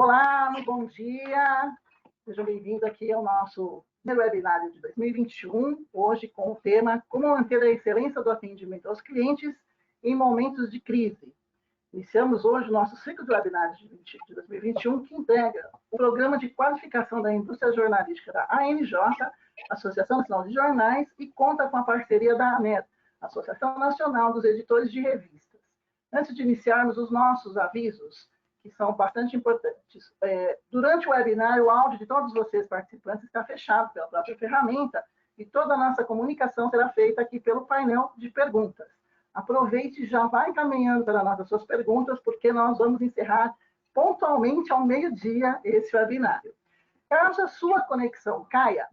Olá, muito bom dia. Sejam bem-vindos aqui ao nosso primeiro webinário de 2021, hoje com o tema Como manter a excelência do atendimento aos clientes em momentos de crise. Iniciamos hoje o nosso ciclo de webinários de 2021, que integra o Programa de Qualificação da Indústria Jornalística da ANJ, Associação Nacional de Jornais, e conta com a parceria da ANER, Associação Nacional dos Editores de Revistas. Antes de iniciarmos os nossos avisos, que são bastante importantes, durante o webinar, o áudio de todos vocês participantes está fechado pela própria ferramenta e toda a nossa comunicação será feita aqui pelo painel de perguntas. Aproveite e já vai encaminhando para nós as suas perguntas, porque nós vamos encerrar pontualmente ao meio-dia esse webinário. Caso a sua conexão caia,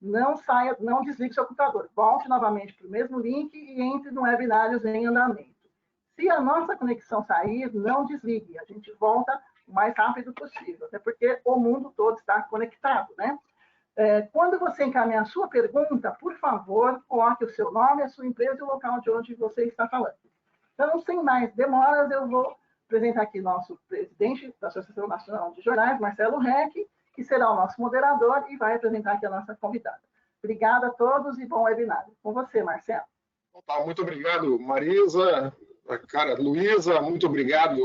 não saia, não desligue seu computador. Volte novamente para o mesmo link e entre no webinário em andamento. Se a nossa conexão sair, não desligue. A gente volta o mais rápido possível, até porque o mundo todo está conectado, né? Quando você encaminhar a sua pergunta, por favor, coloque o seu nome, a sua empresa e o local de onde você está falando. Então, sem mais demoras, eu vou apresentar aqui nosso presidente da Associação Nacional de Jornais, Marcelo Reck, que será o nosso moderador e vai apresentar aqui a nossa convidada. Obrigada a todos e bom webinário. Com você, Marcelo. Muito obrigado, Marisa. Cara, Luísa, muito obrigado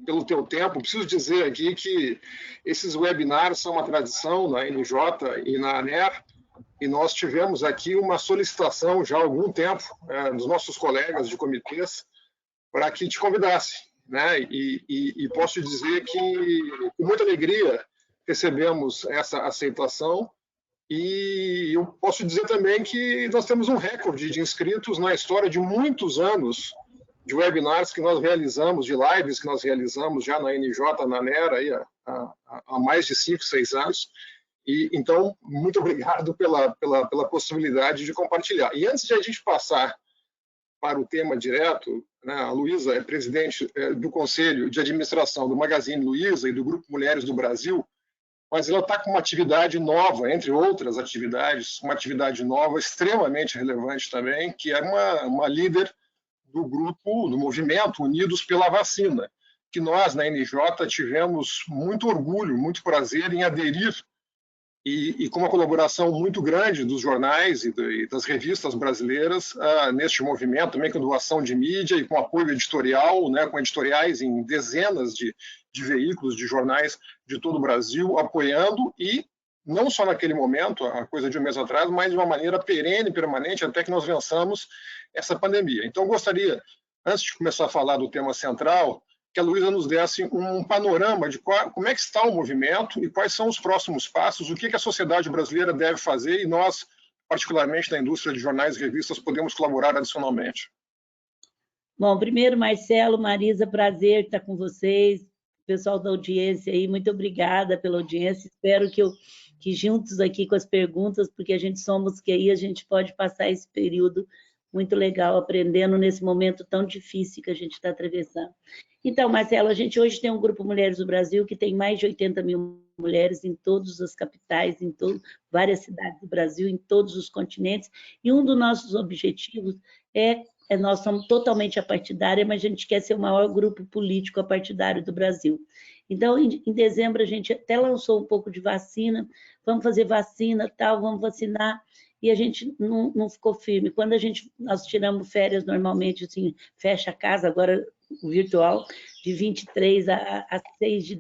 pelo teu tempo. Preciso dizer aqui que esses webinários são uma tradição na NJ e na ANER, e nós tivemos aqui uma solicitação já há algum tempo dos nossos colegas de comitês para que te convidasse, né? E posso dizer que, com muita alegria, recebemos essa aceitação. E eu posso dizer também que nós temos um recorde de inscritos na história de muitos anos de webinars que nós realizamos, de lives que nós realizamos já na NJ, na ANER, aí, há mais de 5, 6 anos. E, então, muito obrigado pela possibilidade de compartilhar. E antes de a gente passar para o tema direto, né, a Luísa é presidente do Conselho de Administração do Magazine Luiza e do Grupo Mulheres do Brasil, mas ela está com uma atividade nova, entre outras atividades, uma atividade nova extremamente relevante também, que é uma líder do grupo, do movimento Unidos pela Vacina, que nós, na NJ, tivemos muito orgulho, muito prazer em aderir, e com uma colaboração muito grande dos jornais e das revistas brasileiras neste movimento, também com doação de mídia e com apoio editorial, né, com editoriais em dezenas de veículos, de jornais de todo o Brasil, apoiando, e não só naquele momento, a coisa de um mês atrás, mas de uma maneira perene, permanente, até que nós vençamos essa pandemia. Então, gostaria, antes de começar a falar do tema central, que a Luísa nos desse um panorama de como é que está o movimento e quais são os próximos passos, o que a sociedade brasileira deve fazer e nós, particularmente na indústria de jornais e revistas, podemos colaborar adicionalmente. Bom, primeiro, Marcelo, Marisa, prazer estar com vocês, pessoal da audiência aí, muito obrigada pela audiência, espero que juntos aqui com as perguntas, porque a gente somos que aí a gente pode passar esse período muito legal, aprendendo nesse momento tão difícil que a gente está atravessando. Então, Marcelo, a gente hoje tem um Grupo Mulheres do Brasil que tem mais de 80 mil mulheres em todas as capitais, em várias cidades do Brasil, em todos os continentes, e um dos nossos objetivos nós somos totalmente apartidária, mas a gente quer ser o maior grupo político apartidário do Brasil. Então, em dezembro, a gente até lançou um pouco de vacina, vamos fazer vacina, tal, vamos vacinar, e a gente não ficou firme. Quando nós tiramos férias normalmente, assim, fecha a casa, agora o virtual, de 23 a 6 de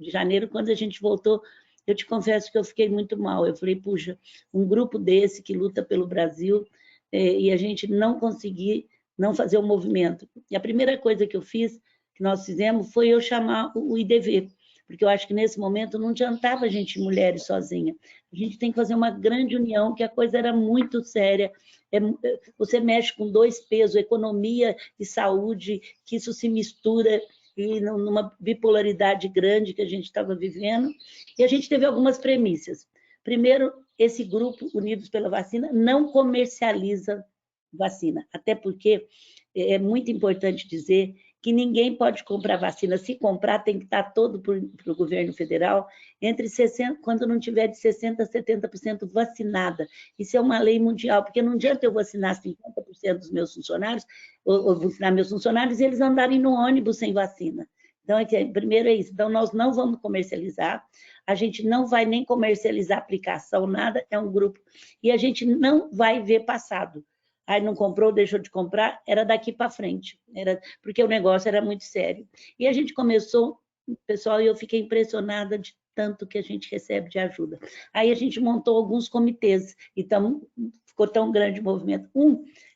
janeiro, quando a gente voltou, eu te confesso que eu fiquei muito mal. Eu falei, puxa, um grupo desse que luta pelo Brasil, e a gente não conseguir não fazer o movimento. E a primeira coisa que nós fizemos, foi eu chamar o IDV, porque eu acho que nesse momento não adiantava a gente mulheres sozinha. A gente tem que fazer uma grande união, que a coisa era muito séria. Você mexe com dois pesos, economia e saúde, que isso se mistura e numa bipolaridade grande que a gente estava vivendo. E a gente teve algumas premissas. Primeiro, esse grupo Unidos pela Vacina não comercializa vacina, até porque é muito importante dizer que ninguém pode comprar vacina. Se comprar, tem que estar todo para o governo federal, quando não tiver de 60% a 70% vacinada. Isso é uma lei mundial, porque não adianta eu vacinar 50% dos meus funcionários, ou vacinar meus funcionários, e eles andarem no ônibus sem vacina. Então, primeiro é isso. Então, nós não vamos comercializar, a gente não vai nem comercializar aplicação, nada, é um grupo. E a gente não vai ver passado. Aí não comprou, deixou de comprar, era daqui para frente, porque o negócio era muito sério. E a gente começou, pessoal, e eu fiquei impressionada de tanto que a gente recebe de ajuda. Aí a gente montou alguns comitês, e ficou tão grande o movimento.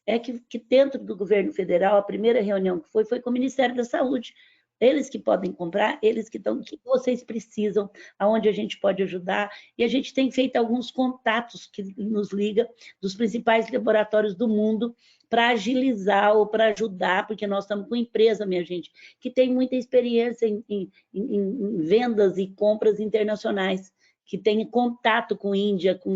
É que dentro do governo federal, a primeira reunião que foi com o Ministério da Saúde. Eles que podem comprar, eles que estão, o que vocês precisam, aonde a gente pode ajudar. E a gente tem feito alguns contatos que nos liga dos principais laboratórios do mundo para agilizar ou para ajudar, porque nós estamos com empresa, minha gente, que tem muita experiência em vendas e compras internacionais, que tem contato com Índia, com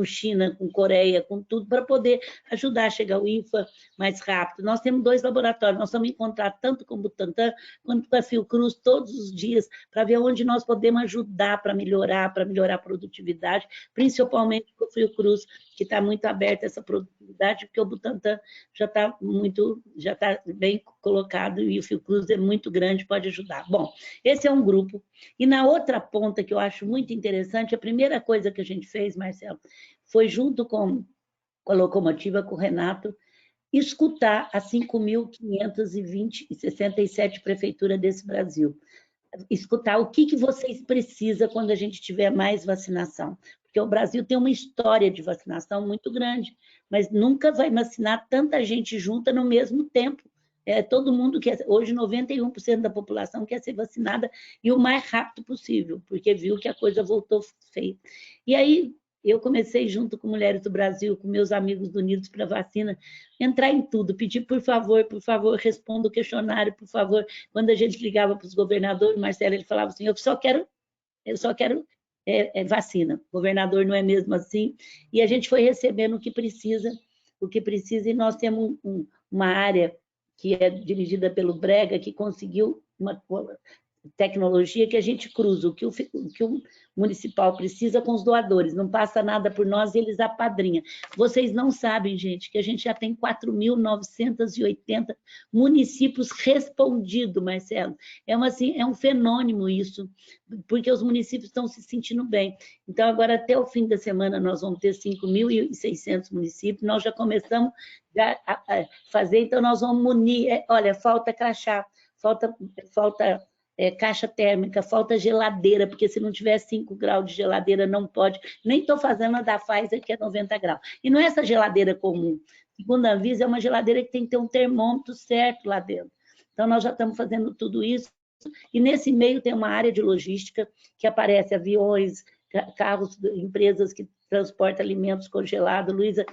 China, com Coreia, com tudo, para poder ajudar a chegar ao IFA mais rápido. Nós temos 2 laboratórios, nós estamos em contato tanto com o Butantan quanto com a Fiocruz todos os dias, para ver onde nós podemos ajudar para melhorar a produtividade, principalmente com o Fiocruz, que está muito aberta essa produtividade, porque o Butantan já está bem colocado e o Fiocruz é muito grande, pode ajudar. Bom, esse é um grupo. E na outra ponta que eu acho muito interessante, a primeira coisa que a gente fez, Marcelo, foi junto com a locomotiva, com o Renato, escutar as 5.567 prefeituras desse Brasil. Escutar o que vocês precisam quando a gente tiver mais vacinação. Porque o Brasil tem uma história de vacinação muito grande, mas nunca vai vacinar tanta gente junta no mesmo tempo. Todo mundo quer, hoje 91% da população quer ser vacinada e o mais rápido possível, porque viu que a coisa voltou feia. E aí eu comecei junto com Mulheres do Brasil, com meus amigos do Unidos para Vacina, entrar em tudo, pedir por favor, responda o questionário, por favor. Quando a gente ligava para os governadores, Marcelo, ele falava assim, eu só quero vacina. O governador não é mesmo assim. E a gente foi recebendo o que precisa, e nós temos uma área que é dirigida pelo Brega, que conseguiu uma tecnologia que a gente cruza, o que o municipal precisa com os doadores, não passa nada por nós e eles apadrinham. Vocês não sabem, gente, que a gente já tem 4.980 municípios respondidos, Marcelo. É um fenômeno isso, porque os municípios estão se sentindo bem. Então, agora, até o fim da semana, nós vamos ter 5.600 municípios, nós já começamos a fazer, então nós vamos munir, olha, falta crachá, falta caixa térmica, falta geladeira, porque se não tiver 5 graus de geladeira, não pode. Nem estou fazendo a da Pfizer, que é 90 graus. E não é essa geladeira comum. Segundo a Anvisa, é uma geladeira que tem que ter um termômetro certo lá dentro. Então, nós já estamos fazendo tudo isso. E nesse meio tem uma área de logística, que aparece aviões, carros, empresas que transportam alimentos congelados, Luísa,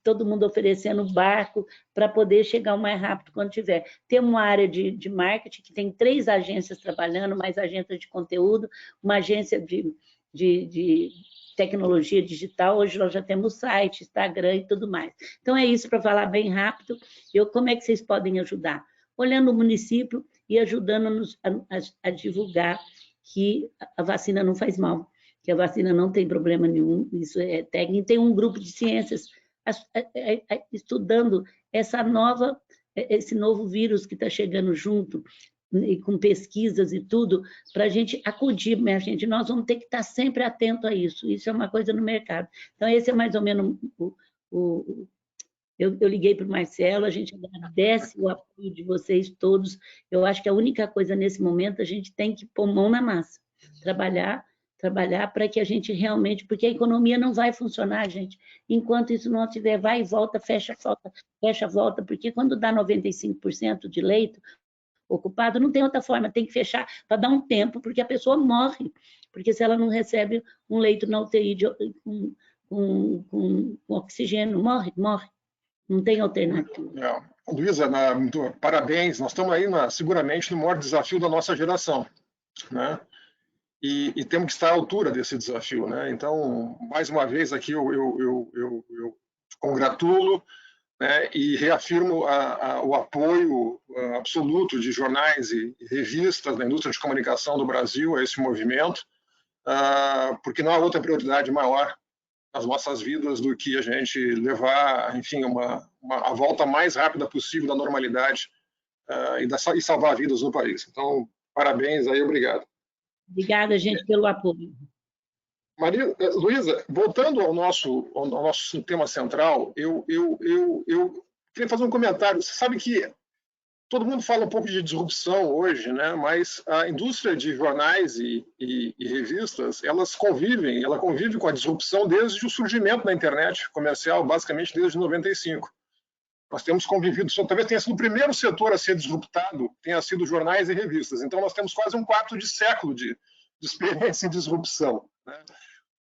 todo mundo oferecendo barco para poder chegar o mais rápido quando tiver. Tem uma área de marketing, que tem 3 agências trabalhando, mais agência de conteúdo, uma agência de tecnologia digital, hoje nós já temos site, Instagram e tudo mais. Então é isso, para falar bem rápido, como é que vocês podem ajudar? Olhando o município e ajudando-nos a divulgar que a vacina não faz mal, que a vacina não tem problema nenhum, isso é técnico. Tem um grupo de ciências estudando esse novo vírus que está chegando junto, e com pesquisas e tudo, para a gente acudir, minha gente, nós vamos ter que estar sempre atento a isso é uma coisa no mercado. Então, esse é mais ou menos eu liguei para o Marcelo, a gente agradece o apoio de vocês todos. Eu acho que a única coisa nesse momento, a gente tem que pôr mão na massa, trabalhar para que a gente realmente, porque a economia não vai funcionar, gente, enquanto isso não tiver vai e volta, fecha, volta, porque quando dá 95% de leito ocupado, não tem outra forma, tem que fechar para dar um tempo, porque a pessoa morre, porque se ela não recebe um leito na UTI com oxigênio, morre. Não tem alternativa. Luísa, parabéns. Nós estamos aí, seguramente, no maior desafio da nossa geração, né? E temos que estar à altura desse desafio, né? Então, mais uma vez aqui, eu congratulo, né, e reafirmo o apoio absoluto de jornais e revistas da indústria de comunicação do Brasil a esse movimento, porque não há outra prioridade maior nas nossas vidas do que a gente levar, enfim, a volta mais rápida possível da normalidade e salvar vidas no país. Então, parabéns aí, obrigado. Obrigada, gente, pelo apoio. Luísa, voltando ao nosso tema central, eu queria fazer um comentário. Você sabe que todo mundo fala um pouco de disrupção hoje, né? Mas a indústria de jornais e revistas, ela convive com a disrupção desde o surgimento da internet comercial, basicamente desde 95. Nós temos convivido, talvez tenha sido o primeiro setor a ser disruptado, tenha sido jornais e revistas. Então, nós temos quase um quarto de século de experiência em disrupção, né?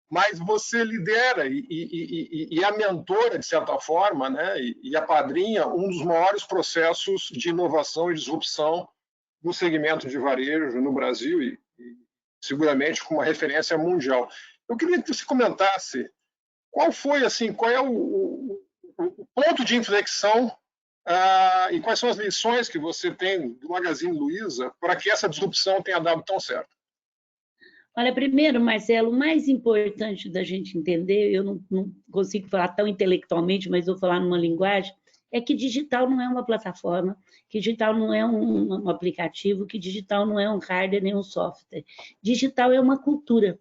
Mas você lidera e é a mentora, de certa forma, né? E apadrinha um dos maiores processos de inovação e disrupção no segmento de varejo no Brasil e seguramente com uma referência mundial. Eu queria que você comentasse qual é o ponto de inflexão e quais são as lições que você tem do Magazine Luiza para que essa disrupção tenha dado tão certo. Olha, primeiro, Marcelo, o mais importante da gente entender, eu não consigo falar tão intelectualmente, mas vou falar numa linguagem, é que digital não é uma plataforma, que digital não é um aplicativo, que digital não é um hardware nem um software. Digital é uma cultura,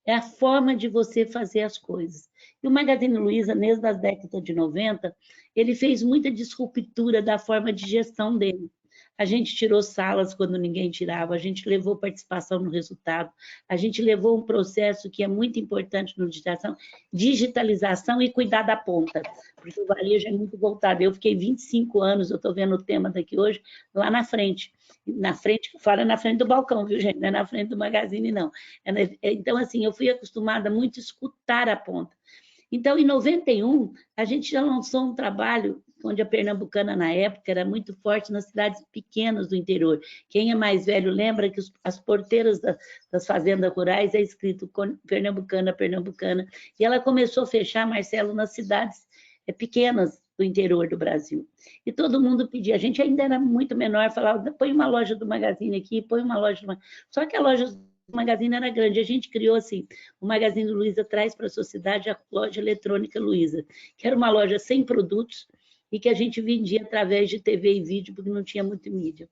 é a forma de você fazer as coisas. E o Magazine Luiza, desde as décadas de 90, ele fez muita disruptura da forma de gestão dele. A gente tirou salas quando ninguém tirava, a gente levou participação no resultado, a gente levou um processo que é muito importante no digitalização e cuidar da ponta, porque o varejo é muito voltado. Eu fiquei 25 anos, eu estou vendo o tema daqui hoje, lá na frente, fora na frente do balcão, viu, gente? Não é na frente do Magazine, não. Então, assim, eu fui acostumada muito a escutar a ponta. Então, em 91, a gente já lançou um trabalho onde a Pernambucana, na época, era muito forte nas cidades pequenas do interior. Quem é mais velho lembra que as porteiras das fazendas rurais é escrito Pernambucana, Pernambucana. E ela começou a fechar, Marcelo, nas cidades pequenas do interior do Brasil. E todo mundo pedia. A gente ainda era muito menor, falava, põe uma loja do Magazine aqui, põe uma loja do Magazine. Só que a loja do Magazine era grande. A gente criou assim, o Magazine Luiza traz para a sociedade a loja eletrônica Luiza, que era uma loja sem produtos e que a gente vendia através de TV e vídeo, porque não tinha muito mídia.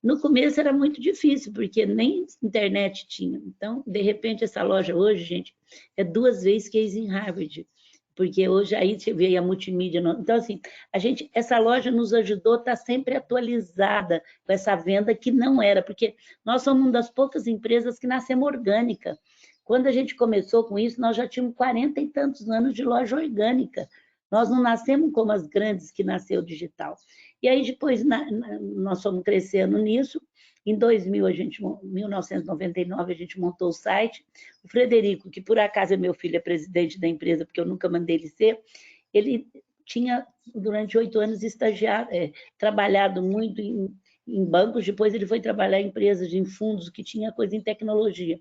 No começo era muito difícil, porque nem internet tinha. Então, de repente, essa loja hoje, gente, é 2 vezes case em Harvard, porque hoje aí você vê a multimídia. Então, assim, essa loja nos ajudou a estar sempre atualizada com essa venda que não era, porque nós somos uma das poucas empresas que nascemos orgânica. Quando a gente começou com isso, nós já tínhamos 40 e tantos anos de loja orgânica. Nós não nascemos como as grandes que nasceu digital. E aí depois nós fomos crescendo nisso. Em 1999, a gente montou o site. O Frederico, que por acaso é meu filho, é presidente da empresa, porque eu nunca mandei ele ser, ele tinha, durante 8 anos, trabalhado muito em bancos, depois ele foi trabalhar em empresas, em fundos, que tinha coisa em tecnologia.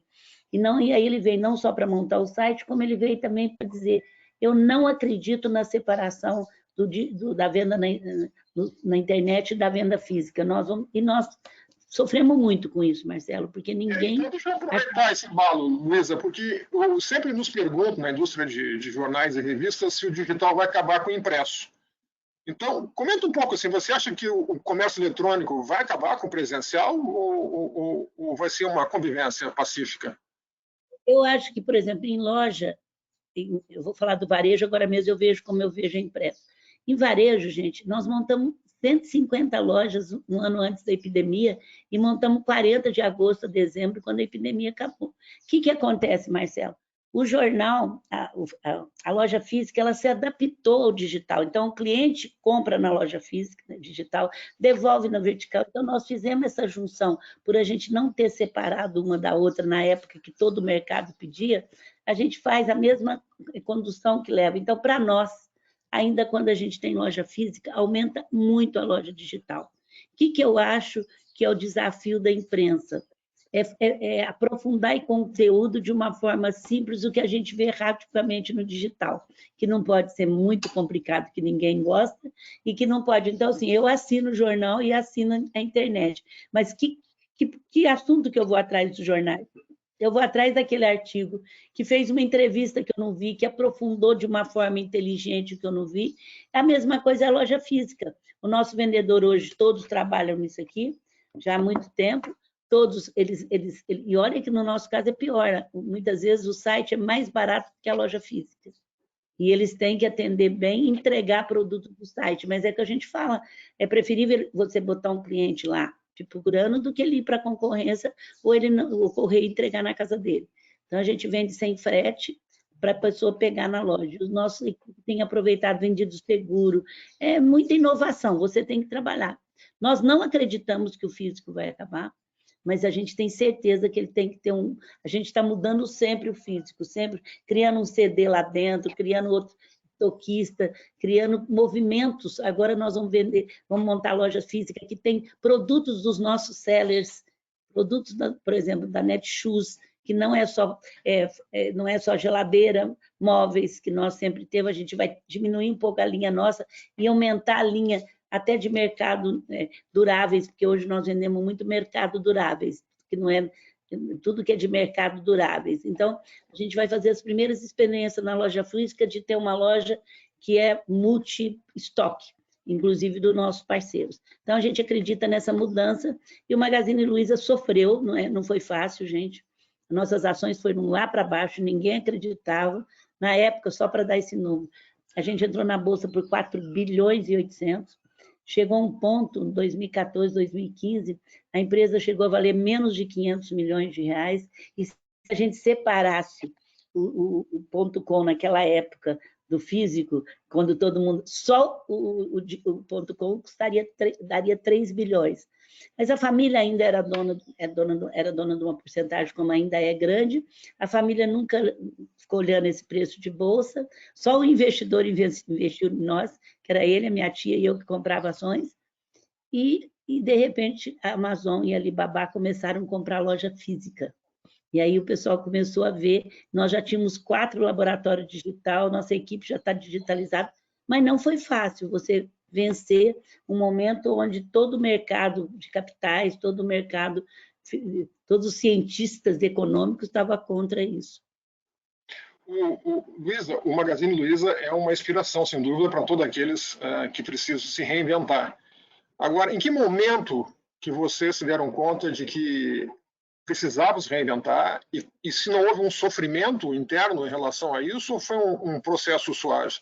E aí ele veio não só para montar o site, como ele veio também para dizer, eu não acredito na separação da venda na internet e da venda física. Nós sofremos muito com isso, Marcelo, porque ninguém... Então, deixa eu aproveitar esse embalo, Luiza, porque eu sempre nos pergunto na indústria de jornais e revistas se o digital vai acabar com o impresso. Então, comenta um pouco, assim, você acha que o comércio eletrônico vai acabar com o presencial ou vai ser uma convivência pacífica? Eu acho que, por exemplo, em loja, eu vou falar do varejo, agora mesmo eu vejo como eu vejo a impresso. Em varejo, gente, nós montamos 150 lojas um ano antes da epidemia e montamos 40 de agosto a dezembro, quando a epidemia acabou. O que acontece, Marcelo? O jornal, a loja física, ela se adaptou ao digital. Então, o cliente compra na loja física, né, digital, devolve na vertical. Então, nós fizemos essa junção, por a gente não ter separado uma da outra na época que todo o mercado pedia, a gente faz a mesma condução que leva. Então, para nós, ainda quando a gente tem loja física, aumenta muito a loja digital. O que eu acho que é o desafio da imprensa? É aprofundar em conteúdo de uma forma simples, o que a gente vê rapidamente no digital, que não pode ser muito complicado, que ninguém gosta, e que não pode... Então, assim, eu assino o jornal e assino a internet, mas que assunto que eu vou atrás dos jornais? Eu vou atrás daquele artigo que fez uma entrevista que eu não vi, que aprofundou de uma forma inteligente que eu não vi. A mesma coisa é a loja física. O nosso vendedor hoje, todos trabalham nisso aqui, já há muito tempo. Todos e olha que no nosso caso é pior. Muitas vezes o site é mais barato que a loja física. E eles têm que atender bem e entregar produto do site. Mas é que a gente fala, é preferível você botar um cliente lá te procurando do que ele ir para a concorrência ou o correio entregar na casa dele. Então, a gente vende sem frete para a pessoa pegar na loja. Os nossos têm aproveitado, vendido seguro. É muita inovação, você tem que trabalhar. Nós não acreditamos que o físico vai acabar, mas a gente tem certeza que ele tem que ter A gente está mudando sempre o físico, sempre criando um CD lá dentro, criando outro toquista, criando movimentos. Agora nós vamos montar loja física que tem produtos dos nossos sellers, produtos, por exemplo, da Netshoes, que não é só geladeira, móveis, que nós sempre temos, a gente vai diminuir um pouco a linha nossa e aumentar a linha até de mercado duráveis, porque hoje nós vendemos muito mercado duráveis, que não é tudo que é de mercado duráveis. Então, a gente vai fazer as primeiras experiências na loja física de ter uma loja que é multi-estoque, inclusive dos nossos parceiros. Então, a gente acredita nessa mudança e o Magazine Luiza sofreu, não foi fácil, gente. Nossas ações foram lá para baixo, ninguém acreditava. Na época, só para dar esse número, a gente entrou na Bolsa por 4 bilhões e 800, chegou a um ponto, em 2014, 2015, a empresa chegou a valer menos de 500 milhões de reais, e se a gente separasse o .com naquela época do físico, quando todo mundo... Só o .com daria 3 bilhões. Mas a família ainda era dona de uma porcentagem, como ainda é grande, a família nunca ficou olhando esse preço de bolsa, só o investidor investiu em nós, que era ele, a minha tia e eu que comprava ações, e de repente a Amazon e a Alibaba começaram a comprar loja física. E aí o pessoal começou a ver, nós já tínhamos 4 laboratórios digital, nossa equipe já está digitalizada, mas não foi fácil você vencer um momento onde todo o mercado de capitais, todo o mercado, todos os cientistas econômicos estavam contra isso. Luiza, o Magazine Luiza é uma inspiração, sem dúvida, para todos aqueles que precisam se reinventar. Agora, em que momento que vocês se deram conta de que precisavam se reinventar e se não houve um sofrimento interno em relação a isso ou foi um processo suave?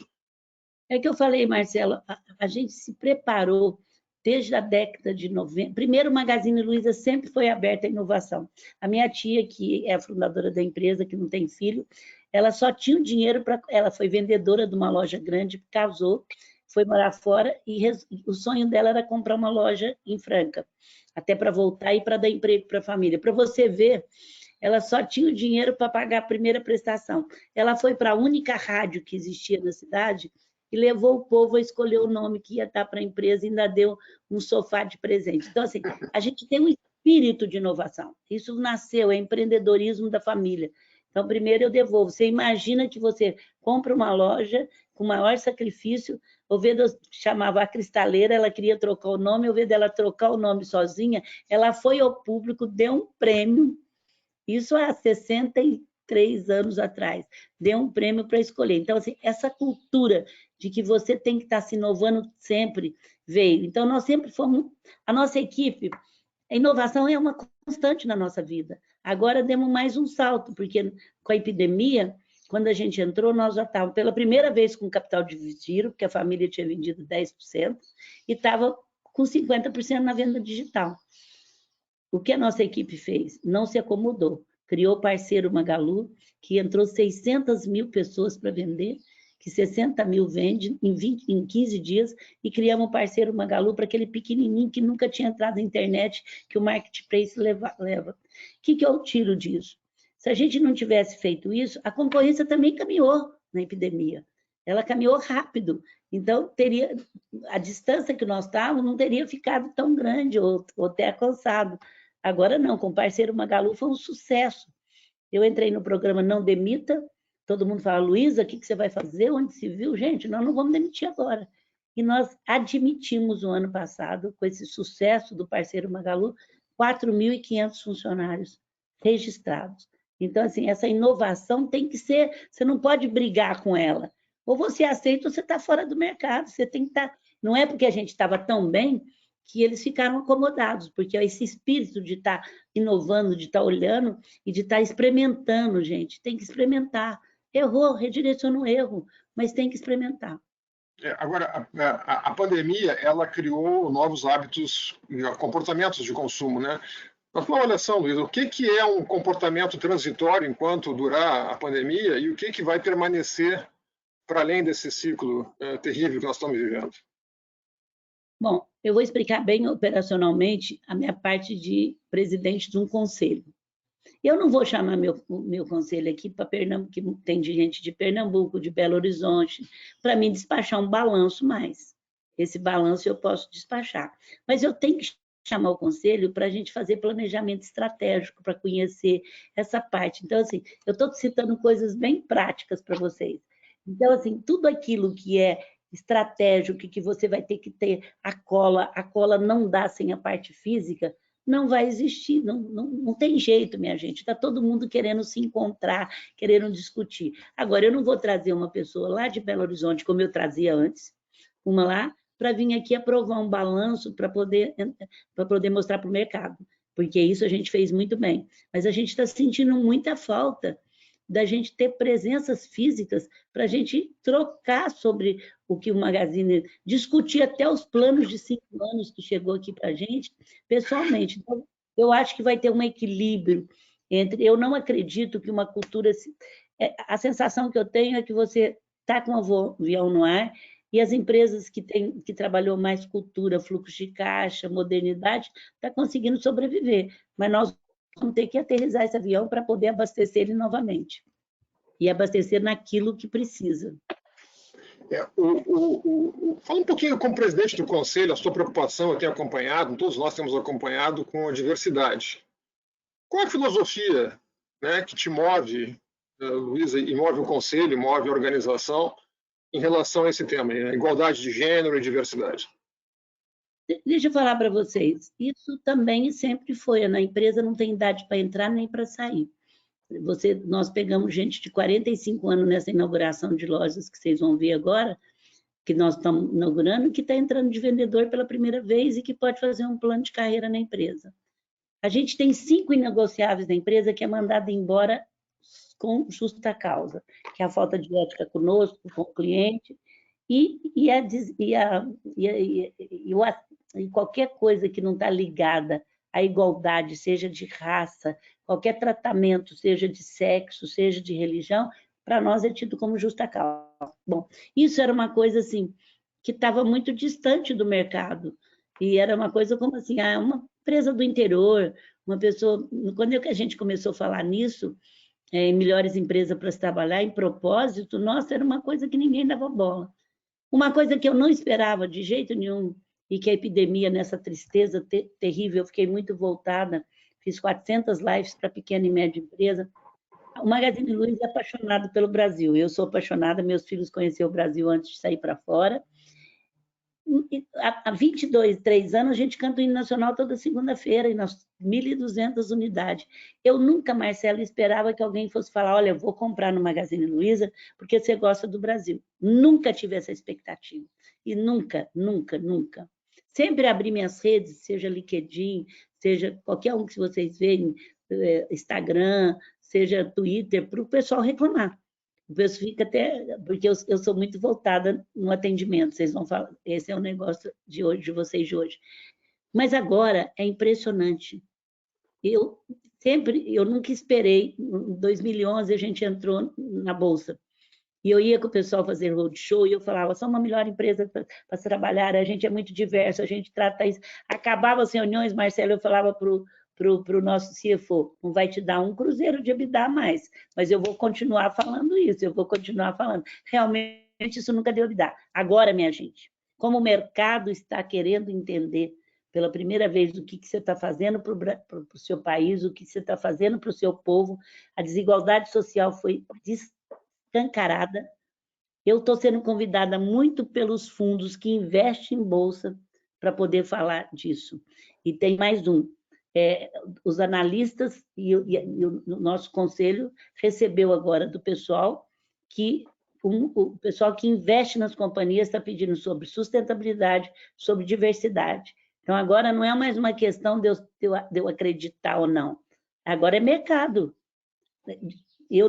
É que eu falei, Marcelo, a gente se preparou desde a década de 90. Primeiro, o Magazine Luiza sempre foi aberta à inovação. A minha tia, que é a fundadora da empresa, que não tem filho, ela só tinha o dinheiro para... Ela foi vendedora de uma loja grande, casou, foi morar fora e o sonho dela era comprar uma loja em Franca, até para voltar e para dar emprego para a família. Para você ver, ela só tinha o dinheiro para pagar a primeira prestação. Ela foi para a única rádio que existia na cidade e levou o povo a escolher o nome que ia dar para a empresa e ainda deu um sofá de presente. Então, assim, a gente tem um espírito de inovação. Isso nasceu, é empreendedorismo da família. Então, primeiro eu devolvo. Você imagina que você compra uma loja com maior sacrifício, ao invés de eu chamava a cristaleira, ela queria trocar o nome, ao invés dela trocar o nome sozinha, ela foi ao público, deu um prêmio, isso há 63 anos atrás, deu um prêmio para escolher. Então, assim, essa cultura de que você tem que estar se inovando sempre veio. Então, nós sempre fomos... A nossa equipe, a inovação é uma constante na nossa vida. Agora demos mais um salto, porque com a epidemia, quando a gente entrou, nós já estávamos pela primeira vez com capital de giro, porque a família tinha vendido 10%, e estava com 50% na venda digital. O que a nossa equipe fez? Não se acomodou. Criou o parceiro Magalu, que entrou 600 mil pessoas para vender, que 60 mil vende em 15 dias, e criamos o parceiro Magalu para aquele pequenininho que nunca tinha entrado na internet, que o marketplace leva. O que eu tiro disso? Se a gente não tivesse feito isso, a concorrência também caminhou na epidemia. Ela caminhou rápido. Então, teria a distância que nós estávamos não teria ficado tão grande ou até alcançado. Agora não, com o parceiro Magalu foi um sucesso. Eu entrei no programa Não Demita, todo mundo fala, Luiza, o que você vai fazer? Onde se viu? Gente, nós não vamos demitir agora. E nós admitimos o ano passado, com esse sucesso do parceiro Magalu, 4.500 funcionários registrados. Então, assim, essa inovação tem que ser, você não pode brigar com ela. Ou você aceita ou você está fora do mercado, você tem que estar... Não é porque a gente estava tão bem que eles ficaram acomodados, porque esse espírito de estar inovando, de estar olhando e de estar experimentando, gente, tem que experimentar. Errou, redireciona o erro, mas tem que experimentar. Agora, a pandemia, ela criou novos hábitos, comportamentos de consumo, né? Na sua avaliação, Luiz, o que é um comportamento transitório enquanto durar a pandemia e o que vai permanecer para além desse ciclo terrível que nós estamos vivendo? Bom, eu vou explicar bem operacionalmente a minha parte de presidente de um conselho. Eu não vou chamar meu conselho aqui para Pernambuco, que tem gente de Pernambuco, de Belo Horizonte, para mim despachar um balanço mais. Esse balanço eu posso despachar. Mas eu tenho que chamar o conselho para a gente fazer planejamento estratégico, para conhecer essa parte. Então, assim, eu estou citando coisas bem práticas para vocês. Então, assim, tudo aquilo que é estratégico, que você vai ter que ter a cola não dá sem a parte física, não vai existir, não tem jeito, minha gente. Está todo mundo querendo se encontrar, querendo discutir. Agora, eu não vou trazer uma pessoa lá de Belo Horizonte, como eu trazia antes, uma lá, para vir aqui aprovar um balanço para poder mostrar para o mercado, porque isso a gente fez muito bem. Mas a gente está sentindo muita falta da gente ter presenças físicas para a gente trocar sobre o que o Magazine, discutir até os planos de 5 anos que chegou aqui para a gente, pessoalmente. Então, eu acho que vai ter um equilíbrio entre... Eu não acredito que uma cultura... A sensação que eu tenho é que você está com um avião no ar e as empresas que trabalhou mais cultura, fluxo de caixa, modernidade, está conseguindo sobreviver. Mas nós vamos ter que aterrissar esse avião para poder abastecer ele novamente. E abastecer naquilo que precisa. Fala um pouquinho como presidente do Conselho, a sua preocupação, eu tenho acompanhado, todos nós temos acompanhado com a diversidade. Qual é a filosofia, né, que te move, Luísa, e move o Conselho, move a organização, em relação a esse tema, igualdade de gênero e diversidade? Deixa eu falar para vocês, isso também sempre foi, na empresa não tem idade para entrar nem para sair. Nós pegamos gente de 45 anos nessa inauguração de lojas que vocês vão ver agora, que nós estamos inaugurando, que está entrando de vendedor pela primeira vez e que pode fazer um plano de carreira na empresa. A gente tem 5 inegociáveis na empresa que é mandado embora com justa causa, que é a falta de ética conosco, com o cliente, e qualquer coisa que não está ligada à igualdade, seja de raça, qualquer tratamento, seja de sexo, seja de religião, para nós é tido como justa causa. Bom, isso era uma coisa assim que estava muito distante do mercado, e era uma coisa como assim, uma empresa do interior, uma pessoa... Quando a gente começou a falar nisso, em melhores empresas para se trabalhar, em propósito, nossa, era uma coisa que ninguém dava bola. Uma coisa que eu não esperava de jeito nenhum, e que a epidemia, nessa tristeza terrível, eu fiquei muito voltada, fiz 400 lives para pequena e média empresa. O Magazine Luiza é apaixonado pelo Brasil, eu sou apaixonada, meus filhos conheceram o Brasil antes de sair para fora. Há 22, 3 anos, a gente canta o hino nacional toda segunda-feira, e nós 1.200 unidades. Eu nunca, Marcelo, esperava que alguém fosse falar, olha, eu vou comprar no Magazine Luiza porque você gosta do Brasil. Nunca tive essa expectativa. E nunca, nunca, nunca. Sempre abri minhas redes, seja LinkedIn, seja qualquer um que vocês veem, Instagram, seja Twitter, para o pessoal reclamar. O pessoal fica até... Porque eu sou muito voltada no atendimento, vocês vão falar, esse é o negócio de hoje, de vocês de hoje. Mas agora é impressionante. Eu nunca esperei, em 2011 a gente entrou na Bolsa, e eu ia com o pessoal fazer roadshow, e eu falava, somos a melhor empresa para se trabalhar, a gente é muito diverso, a gente trata isso. Acabava as reuniões, Marcelo, eu falava para o nosso CFO, não vai te dar um cruzeiro de EBITDA a mais, mas eu vou continuar falando isso, eu vou continuar falando. Realmente isso nunca deu EBITDA. Agora, minha gente, como o mercado está querendo entender pela primeira vez o que você está fazendo para o seu país, o que você está fazendo para o seu povo, a desigualdade social foi escancarada. Eu estou sendo convidada muito pelos fundos que investem em bolsa para poder falar disso. E tem mais um. os analistas e o nosso conselho recebeu agora do pessoal que o pessoal que investe nas companhias está pedindo sobre sustentabilidade, sobre diversidade. Então, agora não é mais uma questão de eu acreditar ou não. Agora é mercado. Eu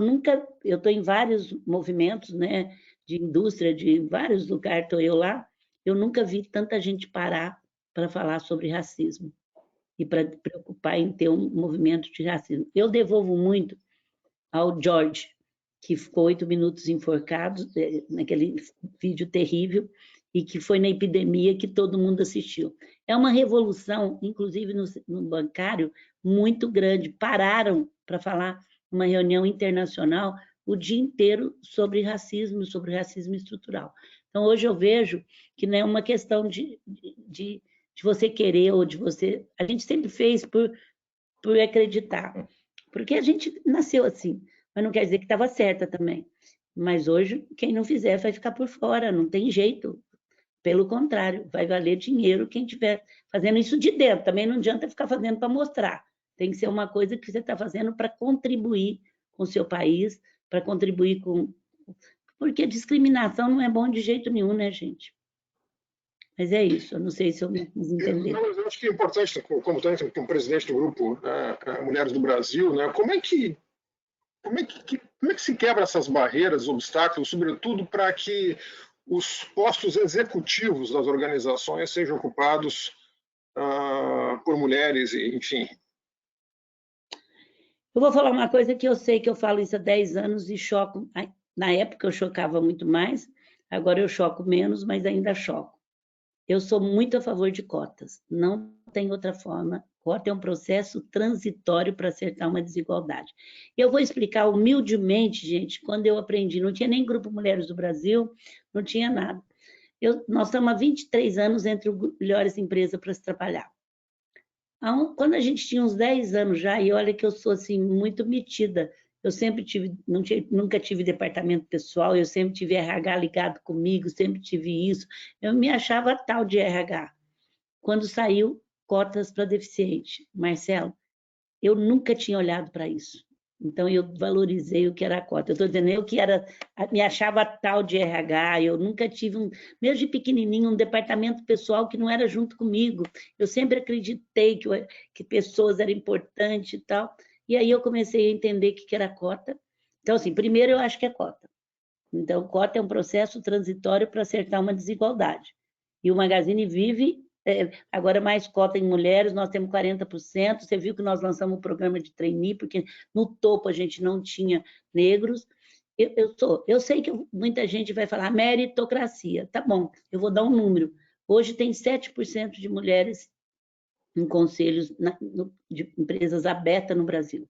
estou em vários movimentos, né, de indústria, de vários lugares, estou eu lá, eu nunca vi tanta gente parar para falar sobre racismo e para preocupar em ter um movimento de racismo. Eu devolvo muito ao George, que ficou 8 minutos enforcado, naquele vídeo terrível, e que foi na epidemia que todo mundo assistiu. É uma revolução, inclusive no bancário, muito grande. Pararam para falar uma reunião internacional o dia inteiro sobre racismo estrutural. Então, hoje eu vejo que não é uma questão de você querer ou de você... A gente sempre fez por acreditar, porque a gente nasceu assim, mas não quer dizer que estava certa também. Mas hoje, quem não fizer vai ficar por fora, não tem jeito. Pelo contrário, vai valer dinheiro quem estiver fazendo isso de dentro. Também não adianta ficar fazendo para mostrar. Tem que ser uma coisa que você está fazendo para contribuir com o seu país, para contribuir com... Porque discriminação não é bom de jeito nenhum, né, gente? Mas é isso, eu não sei se eu me fiz entender. Eu acho que é importante, como presidente do grupo Mulheres do Brasil, né, como é que se quebra essas barreiras, obstáculos, sobretudo para que os postos executivos das organizações sejam ocupados por mulheres, enfim? Eu vou falar uma coisa que eu sei que eu falo isso há 10 anos e choco. Na época eu chocava muito mais, agora eu choco menos, mas ainda choco. Eu sou muito a favor de cotas, não tem outra forma. Cota é um processo transitório para acertar uma desigualdade. Eu vou explicar humildemente, gente, quando eu aprendi, não tinha nem Grupo Mulheres do Brasil, não tinha nada. Nós estamos há 23 anos entre as melhores empresas para se trabalhar. Quando a gente tinha uns 10 anos já, e olha que eu sou assim, muito metida, eu sempre nunca tive departamento pessoal, eu sempre tive RH ligado comigo, sempre tive isso. Eu me achava tal de RH. Quando saiu cotas para deficiente, Marcelo, eu nunca tinha olhado para isso. Então, eu valorizei o que era a cota. Eu estou dizendo, eu que me achava tal de RH, eu nunca tive, mesmo de pequenininho, um departamento pessoal que não era junto comigo. Eu sempre acreditei que pessoas eram importantes e tal. E aí eu comecei a entender o que era cota. Então, assim, primeiro eu acho que é cota. Então, cota é um processo transitório para acertar uma desigualdade. E o Magazine vive... agora mais cota em mulheres, nós temos 40%, você viu que nós lançamos um programa de trainee, porque no topo a gente não tinha negros. Eu sei que muita gente vai falar meritocracia, tá bom, eu vou dar um número. Hoje tem 7% de mulheres em conselhos de empresas abertas no Brasil.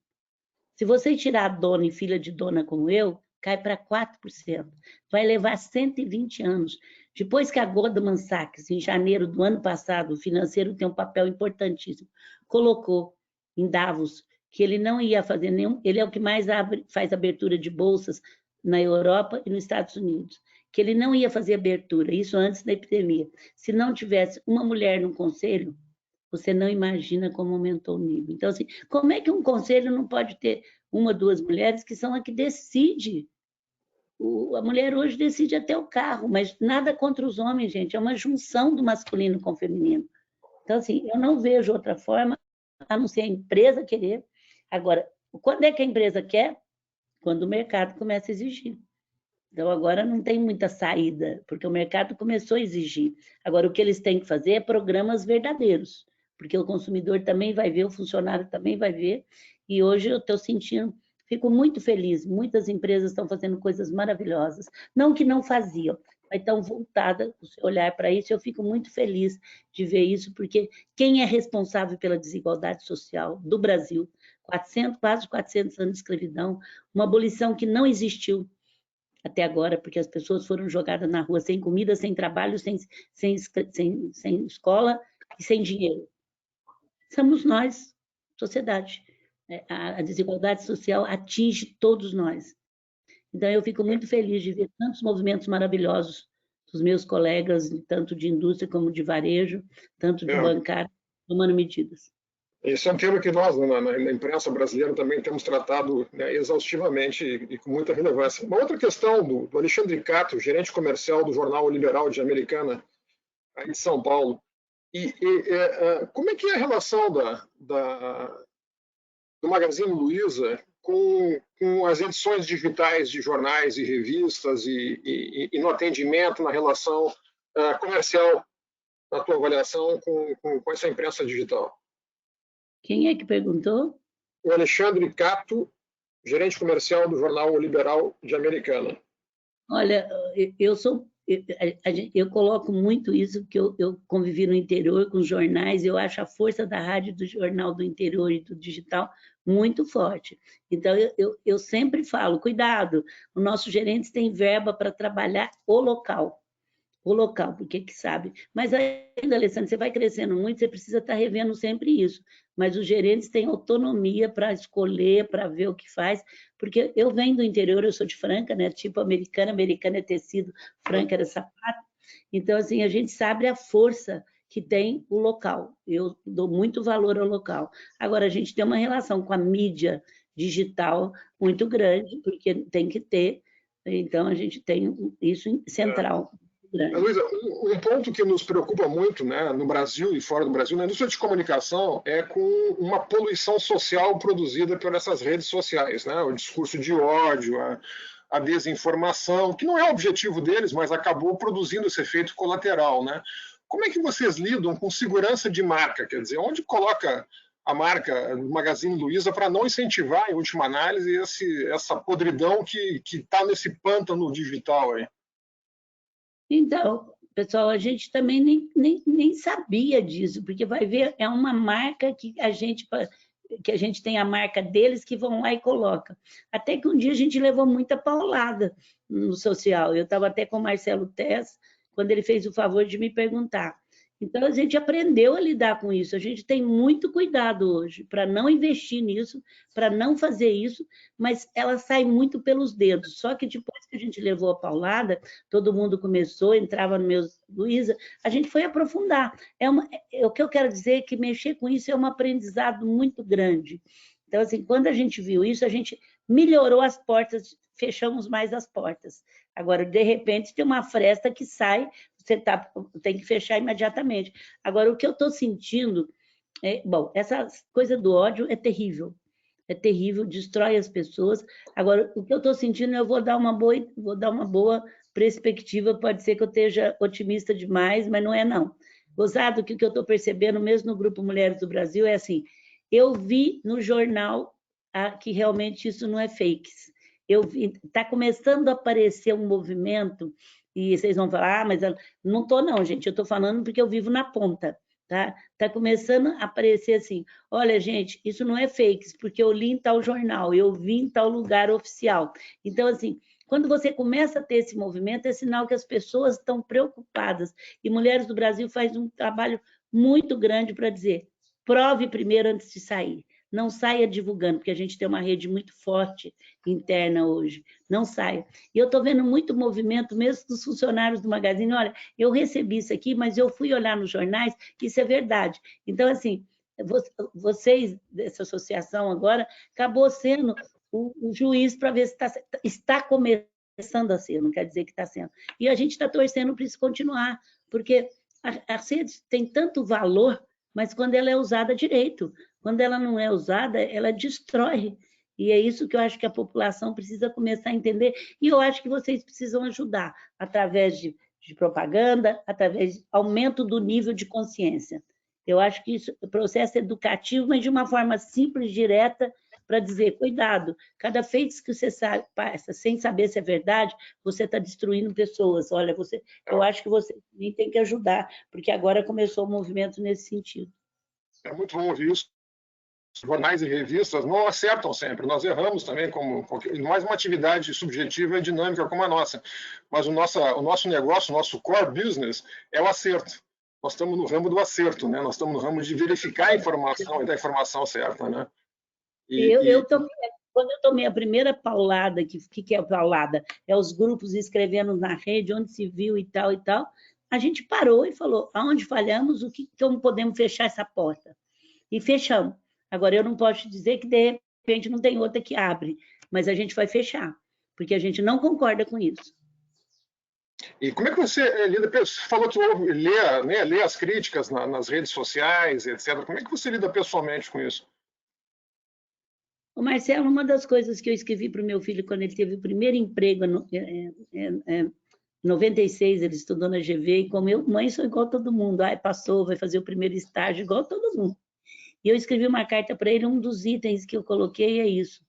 Se você tirar a dona e filha de dona como eu, cai para 4%. Vai levar 120 anos. Depois que a Goldman Sachs, em janeiro do ano passado, o financeiro tem um papel importantíssimo, colocou em Davos que ele não ia fazer nenhum... Ele é o que mais faz abertura de bolsas na Europa e nos Estados Unidos. Que ele não ia fazer abertura, isso antes da epidemia. Se não tivesse uma mulher no conselho, você não imagina como aumentou o nível. Então, assim, como é que um conselho não pode ter uma, duas mulheres que são a que decide? A mulher hoje decide até o carro, mas nada contra os homens, gente. É uma junção do masculino com o feminino. Então, assim, eu não vejo outra forma, a não ser a empresa querer. Agora, quando é que a empresa quer? Quando o mercado começa a exigir. Então, agora não tem muita saída, porque o mercado começou a exigir. Agora, o que eles têm que fazer é programas verdadeiros, porque o consumidor também vai ver, o funcionário também vai ver, e hoje eu estou sentindo, fico muito feliz, muitas empresas estão fazendo coisas maravilhosas, não que não faziam, mas estão voltadas, o seu olhar para isso, eu fico muito feliz de ver isso, porque quem é responsável pela desigualdade social do Brasil, quase 400 anos de escravidão, uma abolição que não existiu até agora, porque as pessoas foram jogadas na rua sem comida, sem trabalho, sem escola e sem dinheiro. Somos nós, sociedade. A desigualdade social atinge todos nós. Então, eu fico muito feliz de ver tantos movimentos maravilhosos dos meus colegas, tanto de indústria como de varejo, tanto de bancário, tomando medidas. Esse é um tema que nós, na imprensa brasileira, também temos tratado, né, exaustivamente e com muita relevância. Uma outra questão do Alexandre Cato, gerente comercial do jornal Liberal de Americana, aí de São Paulo. Como é que é a relação do Magazine Luiza com as edições digitais de jornais e revistas e no atendimento, na relação comercial, na tua avaliação com essa imprensa digital? Quem é que perguntou? O Alexandre Cato, gerente comercial do jornal Liberal de Americana. Olha, eu coloco muito isso, porque eu convivi no interior com jornais, eu acho a força da rádio, do jornal do interior e do digital muito forte. Então, eu sempre falo, cuidado, os nossos gerentes têm verba para trabalhar o local, porque que sabe. Mas ainda, Alessandra, você vai crescendo muito, você precisa estar revendo sempre isso. Mas os gerentes têm autonomia para escolher, para ver o que faz, porque eu venho do interior, eu sou de Franca, né? Tipo americana é tecido, Franca era sapato. Então, assim, a gente sabe a força que tem o local. Eu dou muito valor ao local. Agora, a gente tem uma relação com a mídia digital muito grande, porque tem que ter. Então, a gente tem isso central. Luísa, um ponto que nos preocupa muito, né, no Brasil e fora do Brasil, na indústria de comunicação, é com uma poluição social produzida por essas redes sociais, né? O discurso de ódio, a desinformação, que não é o objetivo deles, mas acabou produzindo esse efeito colateral, né? Como é que vocês lidam com segurança de marca? Quer dizer, onde coloca a marca do Magazine Luiza para não incentivar, em última análise, essa podridão que está nesse pântano digital aí? Então, pessoal, a gente também nem sabia disso, porque vai ver, é uma marca que a gente tem a marca deles que vão lá e coloca. Até que um dia a gente levou muita paulada no social. Eu estava até com o Marcelo Tess, quando ele fez o favor de me perguntar. Então, a gente aprendeu a lidar com isso. A gente tem muito cuidado hoje para não investir nisso, para não fazer isso, mas ela sai muito pelos dedos. Só que depois que a gente levou a paulada, todo mundo começou, entrava no meu Luiza, a gente foi aprofundar. O que eu quero dizer é que mexer com isso é um aprendizado muito grande. Então, assim, quando a gente viu isso, a gente melhorou as portas, fechamos mais as portas. Agora, de repente, tem uma fresta que sai, você tem que fechar imediatamente. Agora, o que eu estou sentindo, bom, essa coisa do ódio é terrível, destrói as pessoas. Agora, o que eu estou sentindo, eu vou dar uma boa perspectiva, pode ser que eu esteja otimista demais, mas não é não. Gozado que o que eu estou percebendo, mesmo no Grupo Mulheres do Brasil, é assim, eu vi no jornal que realmente isso não é fakes. Está começando a aparecer um movimento, e vocês vão falar, mas eu não estou não, gente, eu estou falando porque eu vivo na ponta. Tá começando a aparecer assim, olha, gente, isso não é fakes, porque eu li em tal jornal, eu vi em tal lugar oficial. Então, assim, quando você começa a ter esse movimento, é sinal que as pessoas estão preocupadas. E Mulheres do Brasil faz um trabalho muito grande para dizer, prove primeiro antes de sair. Não saia divulgando, porque a gente tem uma rede muito forte interna hoje. Não saia. E eu estou vendo muito movimento, mesmo dos funcionários do Magazine. Olha, eu recebi isso aqui, mas eu fui olhar nos jornais, isso é verdade. Então, assim, vocês dessa associação agora, acabou sendo o juiz para ver se está começando a ser, não quer dizer que está sendo. E a gente está torcendo para isso continuar, porque a rede tem tanto valor, mas quando ela é usada direito, quando ela não é usada, ela destrói. E é isso que eu acho que a população precisa começar a entender, e eu acho que vocês precisam ajudar, através de propaganda, através de aumento do nível de consciência. Eu acho que isso é um processo educativo, mas de uma forma simples, direta, para dizer, cuidado, cada vez que você passa sem saber se é verdade, você está destruindo pessoas. Olha, eu acho que você tem que ajudar, porque agora começou o movimento nesse sentido. É muito bom ouvir isso. Jornais e revistas não acertam sempre, nós erramos também, mais uma atividade subjetiva e dinâmica como a nossa, mas o nosso negócio, o nosso core business é o acerto. Nós estamos no ramo do acerto, né? Nós estamos no ramo de verificar a informação e dar a informação certa, né? Quando eu tomei a primeira paulada, que é a paulada? É os grupos escrevendo na rede, onde se viu e tal, a gente parou e falou, aonde falhamos, como podemos fechar essa porta? e fechamos. Agora, eu não posso dizer que, de repente, não tem outra que abre, mas a gente vai fechar, porque a gente não concorda com isso. E como é que você lida? Você falou que lê as críticas nas redes sociais, etc. Como é que você lida pessoalmente com isso? O Marcelo, uma das coisas que eu escrevi para o meu filho quando ele teve o primeiro emprego, em 96, ele estudou na GV, e como eu, mãe, sou igual a todo mundo. Passou, vai fazer o primeiro estágio igual a todo mundo. E eu escrevi uma carta para ele, um dos itens que eu coloquei é isso.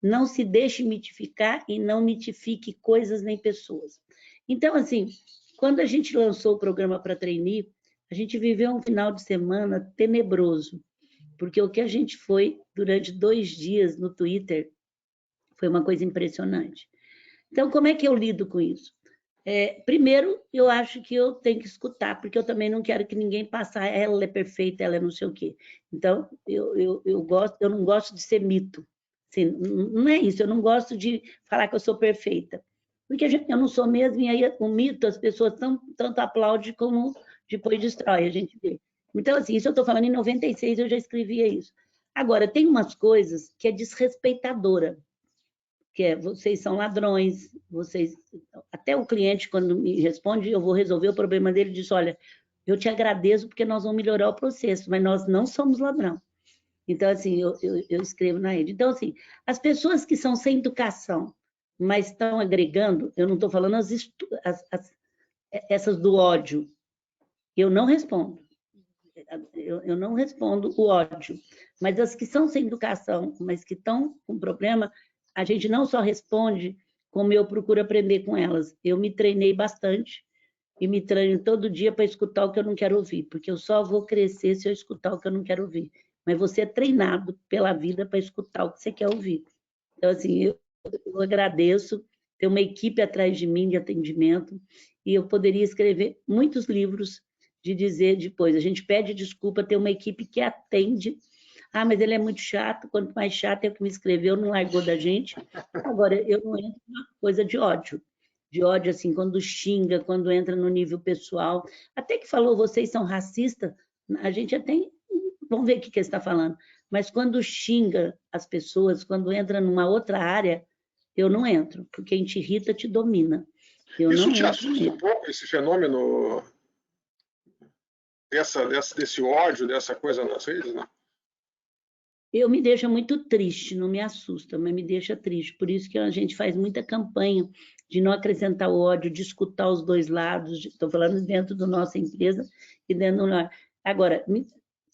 Não se deixe mitificar e não mitifique coisas nem pessoas. Então, assim, quando a gente lançou o programa para trainee, a gente viveu um final de semana tenebroso, porque o que a gente foi durante 2 dias no Twitter foi uma coisa impressionante. Então, como é que eu lido com isso? Primeiro, eu acho que eu tenho que escutar, porque eu também não quero que ninguém passe, ela é perfeita, ela é não sei o quê. Então, eu não gosto de ser mito. Assim, não é isso, eu não gosto de falar que eu sou perfeita. Porque eu não sou mesmo, e aí o mito, as pessoas tanto aplaudem como depois destrói, a gente vê. Então, assim, isso eu estou falando em 96, eu já escrevia isso. Agora, tem umas coisas que é desrespeitadora, que é, vocês são ladrões, até o cliente, quando me responde, eu vou resolver o problema dele, diz, olha, eu te agradeço porque nós vamos melhorar o processo, mas nós não somos ladrão. Então, assim, eu escrevo na rede. Então, assim, as pessoas que são sem educação, mas estão agregando, eu não estou falando essas do ódio, eu não respondo. Eu não respondo o ódio, mas as que são sem educação, mas que estão com problema, a gente não só responde, como eu procuro aprender com elas. Eu me treinei bastante e me treino todo dia para escutar o que eu não quero ouvir, porque eu só vou crescer se eu escutar o que eu não quero ouvir. Mas você é treinado pela vida para escutar o que você quer ouvir. Então, assim, eu agradeço ter uma equipe atrás de mim de atendimento e eu poderia escrever muitos livros de dizer depois, a gente pede desculpa, ter uma equipe que atende. Mas ele é muito chato, quanto mais chato é o que me escreveu, não largou da gente. Agora, eu não entro numa coisa de ódio, assim, quando xinga, quando entra no nível pessoal, até que falou, vocês são racistas, a gente até, vamos ver o que ele está falando, mas quando xinga as pessoas, quando entra numa outra área, eu não entro, porque quem te irrita te domina. Isso te assusta um pouco, esse fenômeno desse ódio, dessa coisa nas redes, né? Eu me deixa muito triste, não me assusta, mas me deixa triste. Por isso que a gente faz muita campanha de não acrescentar o ódio, de escutar os dois lados. Estou falando dentro da nossa empresa e dentro do... Agora,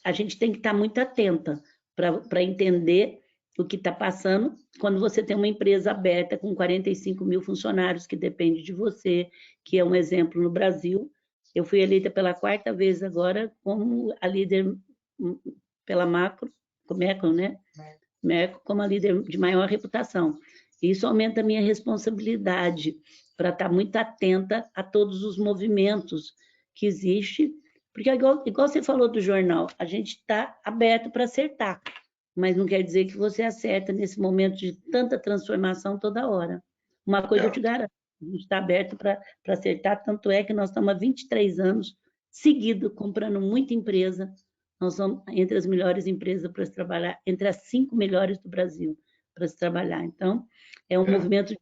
a gente tem que estar muito atenta para entender o que está passando quando você tem uma empresa aberta com 45 mil funcionários que depende de você, que é um exemplo no Brasil. Eu fui eleita pela 4ª vez agora como a líder pela Merco, né? Merco como a líder de maior reputação. Isso aumenta a minha responsabilidade para estar muito atenta a todos os movimentos que existem, porque igual você falou do jornal, a gente está aberto para acertar, mas não quer dizer que você acerta nesse momento de tanta transformação toda hora. Uma coisa eu te garanto, a gente está aberto para acertar, tanto é que nós estamos há 23 anos seguidos comprando muita empresa. Nós somos entre as melhores empresas para se trabalhar, entre as 5 melhores do Brasil para se trabalhar. Então, é um movimento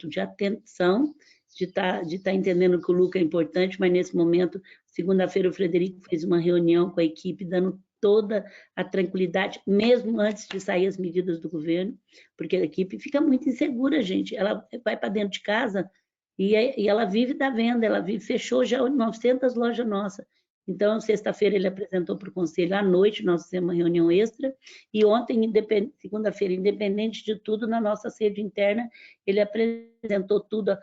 de atenção, de estar entendendo que o lucro é importante, mas nesse momento, segunda-feira, o Frederico fez uma reunião com a equipe, dando toda a tranquilidade, mesmo antes de sair as medidas do governo, porque a equipe fica muito insegura, gente. Ela vai para dentro de casa e ela vive da venda, fechou já 900 lojas nossas. Então, sexta-feira, ele apresentou para o conselho à noite, nós fizemos uma reunião extra, e ontem, segunda-feira, independente de tudo, na nossa sede interna, ele apresentou tudo,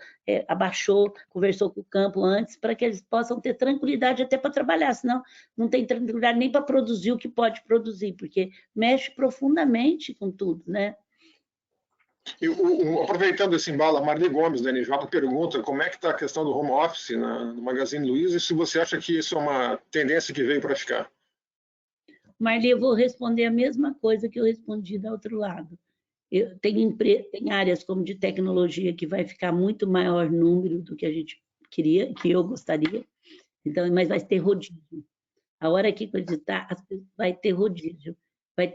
abaixou, conversou com o campo antes, para que eles possam ter tranquilidade até para trabalhar, senão não tem tranquilidade nem para produzir o que pode produzir, porque mexe profundamente com tudo, né? Aproveitando esse embalo, a Marli Gomes, da NJ, pergunta como é que está a questão do home office no Magazine Luiza e se você acha que isso é uma tendência que veio para ficar. Marli, eu vou responder a mesma coisa que eu respondi do outro lado. Tem áreas como de tecnologia que vai ficar muito maior número do que a gente queria, que eu gostaria, então, mas vai ter rodízio. A hora que acreditar, vai ter rodízio.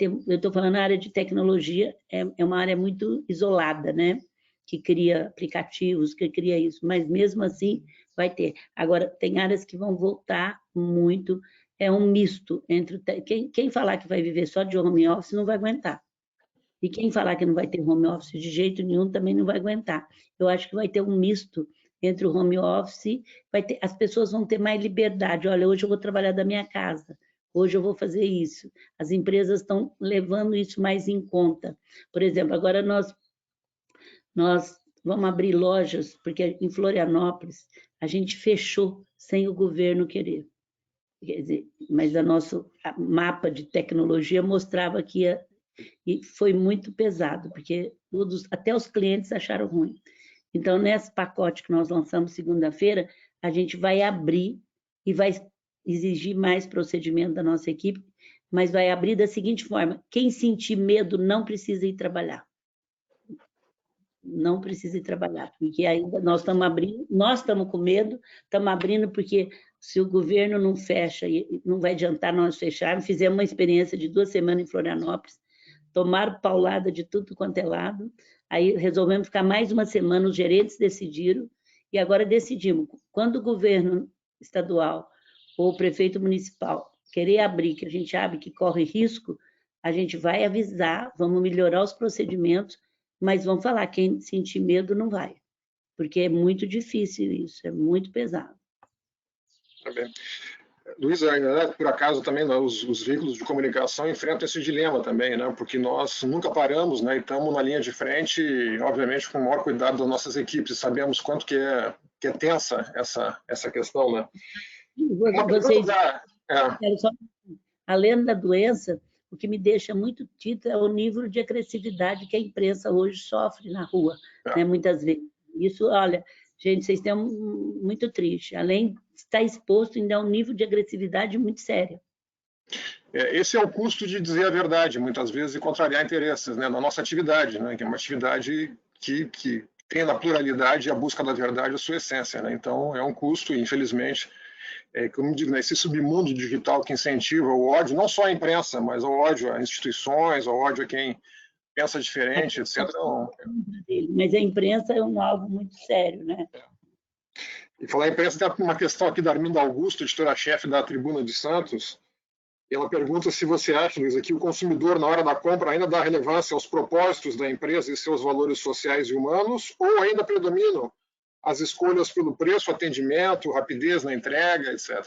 Eu estou falando na área de tecnologia, é uma área muito isolada, né? Que cria aplicativos, que cria isso, mas mesmo assim vai ter. Agora, tem áreas que vão voltar muito, é um misto entre... Quem falar que vai viver só de home office não vai aguentar. E quem falar que não vai ter home office de jeito nenhum também não vai aguentar. Eu acho que vai ter um misto entre o home office, as pessoas vão ter mais liberdade. Olha, hoje eu vou trabalhar da minha casa, hoje eu vou fazer isso. As empresas estão levando isso mais em conta. Por exemplo, agora nós vamos abrir lojas, porque em Florianópolis a gente fechou sem o governo querer. Quer dizer, mas o nosso mapa de tecnologia mostrava que ia, e foi muito pesado, porque até os clientes acharam ruim. Então, nesse pacote que nós lançamos segunda-feira, a gente vai abrir e vai exigir mais procedimento da nossa equipe, mas vai abrir da seguinte forma: quem sentir medo não precisa ir trabalhar. Não precisa ir trabalhar, porque ainda nós estamos abrindo, nós estamos com medo, estamos abrindo porque se o governo não fecha, não vai adiantar nós fecharmos. Fizemos uma experiência de 2 semanas em Florianópolis, tomaram paulada de tudo quanto é lado, aí resolvemos ficar mais uma semana, os gerentes decidiram, e agora decidimos, quando o governo estadual ou o prefeito municipal querer abrir, que a gente abre, que corre risco, a gente vai avisar, vamos melhorar os procedimentos, mas vamos falar, quem sentir medo não vai, porque é muito difícil isso, é muito pesado. Tá bem. Luísa, por acaso também os veículos de comunicação enfrentam esse dilema também, né? Porque nós nunca paramos, né? E estamos na linha de frente, obviamente com o maior cuidado das nossas equipes. Sabemos quanto que é tensa essa questão, né? Vocês, além da doença, o que me deixa muito tito é o nível de agressividade que a imprensa hoje sofre na rua, né? Muitas vezes. Isso, olha, gente, vocês estão muito triste. Além de estar exposto, ainda é um nível de agressividade muito sério. Esse é o custo de dizer a verdade, muitas vezes, e contrariar interesses, né, na nossa atividade, né, que é uma atividade que tem na pluralidade a busca da verdade a sua essência. Né? Então, é um custo, infelizmente, como digo, né, esse submundo digital que incentiva o ódio, não só à imprensa, mas ao ódio a instituições, ao ódio a quem pensa diferente, etc. Mas a imprensa é um alvo muito sério, né? E falar em imprensa, tem uma questão aqui da Arminda Augusto, editora-chefe da Tribuna de Santos. Ela pergunta se você acha, Luísa, que o consumidor, na hora da compra, ainda dá relevância aos propósitos da empresa e seus valores sociais e humanos, ou ainda predominam as escolhas pelo preço, atendimento, rapidez na entrega, etc.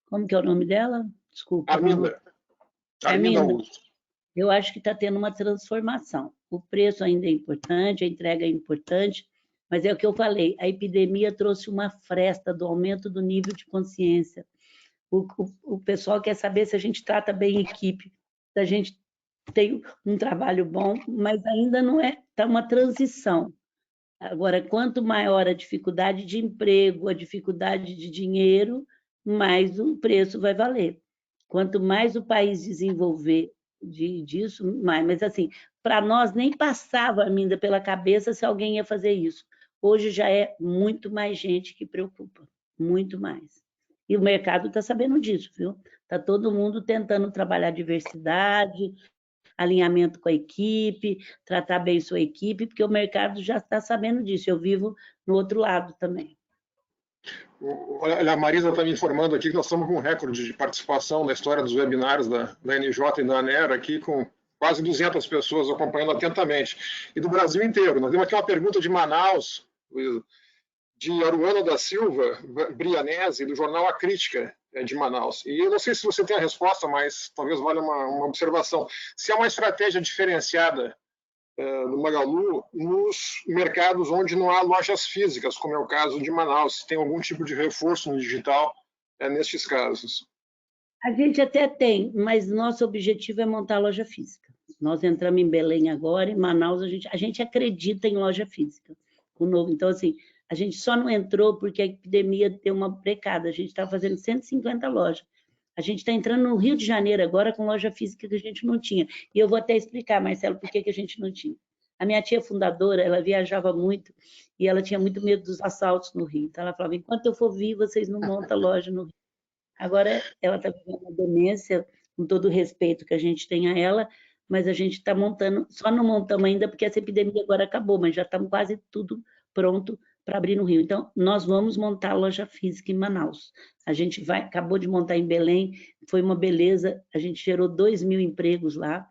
Como que é o nome dela? Desculpa. Arminda Augusto. Eu acho que está tendo uma transformação. O preço ainda é importante, a entrega é importante, mas é o que eu falei, a epidemia trouxe uma fresta do aumento do nível de consciência. O pessoal quer saber se a gente trata bem a equipe, se a gente tem um trabalho bom, mas ainda não é, está uma transição. Agora, quanto maior a dificuldade de emprego, a dificuldade de dinheiro, mais o preço vai valer. Quanto mais o país desenvolver disso, mais. Mas, assim, para nós nem passava ainda pela cabeça se alguém ia fazer isso. Hoje já é muito mais gente que preocupa, muito mais. E o mercado está sabendo disso, viu? Está todo mundo tentando trabalhar diversidade, alinhamento com a equipe, tratar bem sua equipe, porque o mercado já está sabendo disso. Eu vivo no outro lado também. Olha, a Marisa está me informando aqui que nós estamos com um recorde de participação na história dos webinários da NJ e da ANER, aqui com quase 200 pessoas acompanhando atentamente, e do Brasil inteiro. Nós temos aqui uma pergunta de Manaus, de Aruana da Silva Brianese, do jornal A Crítica, de Manaus. E eu não sei se você tem a resposta, mas talvez valha uma observação. Se há uma estratégia diferenciada no Magalu nos mercados onde não há lojas físicas, como é o caso de Manaus, se tem algum tipo de reforço no digital nestes casos. A gente até tem, mas nosso objetivo é montar loja física. Nós entramos em Belém agora, em Manaus a gente acredita em loja física. Então, assim, a gente só não entrou porque a epidemia deu uma brecada. A gente está fazendo 150 lojas. A gente está entrando no Rio de Janeiro agora com loja física que a gente não tinha. E eu vou até explicar, Marcelo, por que a gente não tinha. A minha tia fundadora, ela viajava muito e ela tinha muito medo dos assaltos no Rio. Então, ela falava, enquanto eu for vir, vocês não montam loja no Rio. Agora, ela está vivendo uma demência, com todo o respeito que a gente tem a ela, mas a gente está montando, só não montamos ainda porque essa epidemia agora acabou, mas já estamos quase tudo pronto para abrir no Rio. Então, nós vamos montar a loja física em Manaus. A gente acabou de montar em Belém, foi uma beleza, a gente gerou 2.000 empregos lá,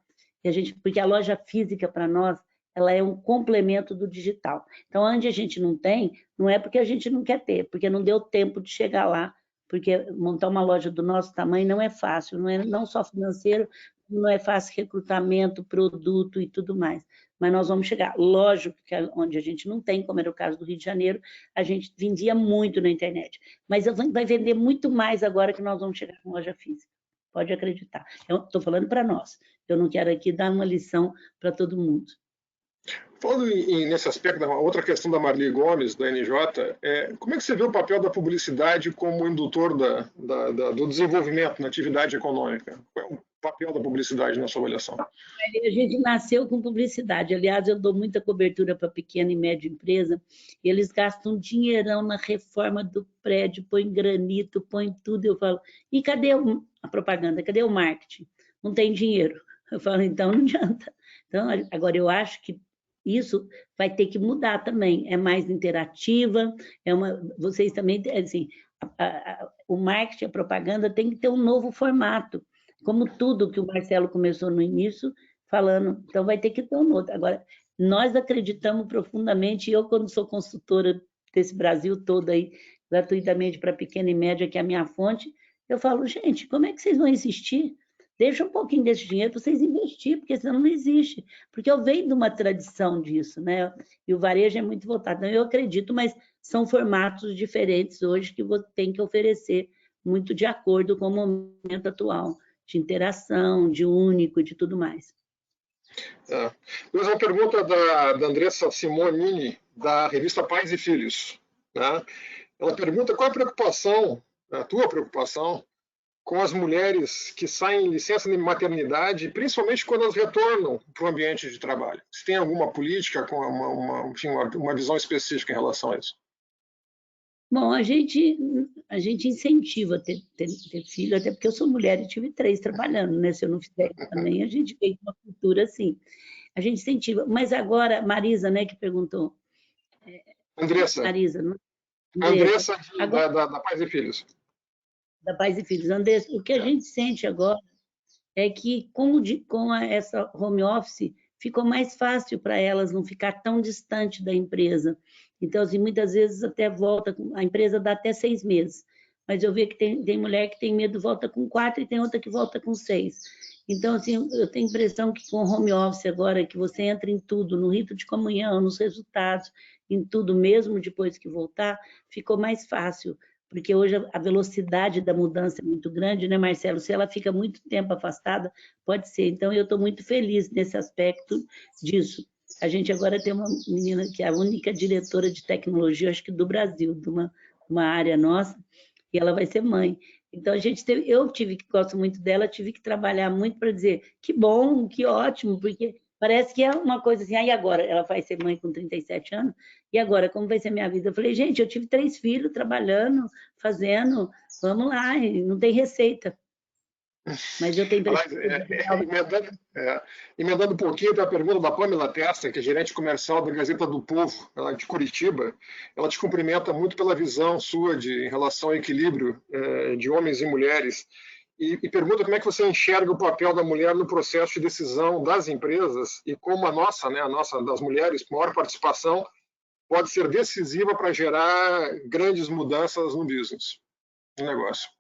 porque a loja física, para nós, ela é um complemento do digital. Então, onde a gente não tem, não é porque a gente não quer ter, porque não deu tempo de chegar lá, porque montar uma loja do nosso tamanho não é fácil, não só financeiro, não é fácil recrutamento, produto e tudo mais. Mas nós vamos chegar. Lógico que onde a gente não tem, como era o caso do Rio de Janeiro, a gente vendia muito na internet. Mas vai vender muito mais agora que nós vamos chegar com loja física. Pode acreditar. Eu estou falando para nós. Eu não quero aqui dar uma lição para todo mundo. Falando nesse aspecto, outra questão da Marli Gomes, da NJ, como é que você vê o papel da publicidade como indutor do desenvolvimento na atividade econômica? Qual é o papel da publicidade na sua avaliação? A gente nasceu com publicidade. Aliás, eu dou muita cobertura para pequena e média empresa. Eles gastam dinheirão na reforma do prédio, põe granito, põe tudo. Eu falo, e cadê a propaganda? Cadê o marketing? Não tem dinheiro. Eu falo, então não adianta. Então, agora eu acho que isso vai ter que mudar também. É mais interativa, vocês também, assim, o marketing, a propaganda tem que ter um novo formato, como tudo que o Marcelo começou no início falando, então vai ter que ter um outro. Agora, nós acreditamos profundamente, eu quando sou consultora desse Brasil todo aí, gratuitamente para pequena e média, que é a minha fonte, eu falo, gente, como é que vocês vão insistir? Deixa um pouquinho desse dinheiro para vocês investir, porque senão não existe. Porque eu venho de uma tradição disso, né? E o varejo é muito voltado. Então, eu acredito, mas são formatos diferentes hoje que você tem que oferecer, muito de acordo com o momento atual, de interação, de único, de tudo mais. Temos uma pergunta da Andressa Simonini, da revista Pais e Filhos. Né? Ela pergunta qual a tua preocupação, com as mulheres que saem em licença de maternidade, principalmente quando elas retornam para o ambiente de trabalho. Se tem alguma política com uma visão específica em relação a isso? Bom, a gente incentiva ter filho, até porque eu sou mulher e tive 3 trabalhando, né? Se eu não fizer também, a gente veio com uma cultura assim. A gente incentiva. Mas agora, Marisa, né, que perguntou. Andressa. Marisa, não? Andressa, agora, da Pais e Filhos. Da Pais e Filhos. Andressa, o que a gente sente agora é que com essa home office ficou mais fácil para elas não ficar tão distante da empresa. Então, assim, muitas vezes até volta, a empresa dá até 6 meses, mas eu vejo que tem mulher que tem medo, volta com 4 e tem outra que volta com 6. Então, assim, eu tenho a impressão que com o home office agora, que você entra em tudo, no rito de comunhão, nos resultados, em tudo mesmo depois que voltar, ficou mais fácil, porque hoje a velocidade da mudança é muito grande, né, Marcelo? Se ela fica muito tempo afastada, pode ser. Então, eu estou muito feliz nesse aspecto disso. A gente agora tem uma menina que é a única diretora de tecnologia, acho que do Brasil, de uma área nossa, e ela vai ser mãe. Então, eu gosto muito dela, tive que trabalhar muito para dizer que bom, que ótimo, porque parece que é uma coisa assim, e agora? Ela vai ser mãe com 37 anos, e agora, como vai ser minha vida? Eu falei, gente, eu tive 3 filhos trabalhando, fazendo, vamos lá, não tem receita. Mas eu tenho emendando um pouquinho a pergunta da Pamela Testa, que é gerente comercial da Gazeta do Povo, ela é de Curitiba. Ela te cumprimenta muito pela visão sua em relação ao equilíbrio de homens e mulheres e pergunta como é que você enxerga o papel da mulher no processo de decisão das empresas e como a nossa das mulheres, com maior participação, pode ser decisiva para gerar grandes mudanças no business, no negócio.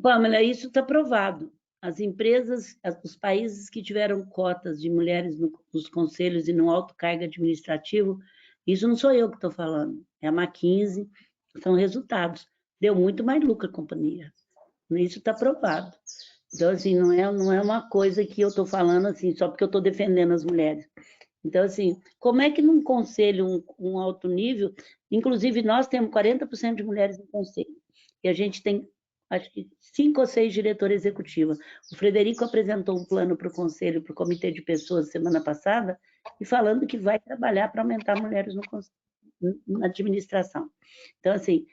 Pamela, isso está provado. As empresas, os países que tiveram cotas de mulheres nos conselhos e no alto cargo administrativo, isso não sou eu que estou falando, é a McKinsey, são resultados. Deu muito mais lucro à companhia. Isso está provado. Então, assim, não é uma coisa que eu estou falando assim, só porque eu estou defendendo as mulheres. Então, assim, como é que num conselho, um alto nível, inclusive nós temos 40% de mulheres no conselho, e a gente tem acho que 5 ou 6 diretoras executivas. O Frederico apresentou um plano para o conselho, para o comitê de pessoas semana passada, e falando que vai trabalhar para aumentar mulheres na administração. Então, assim,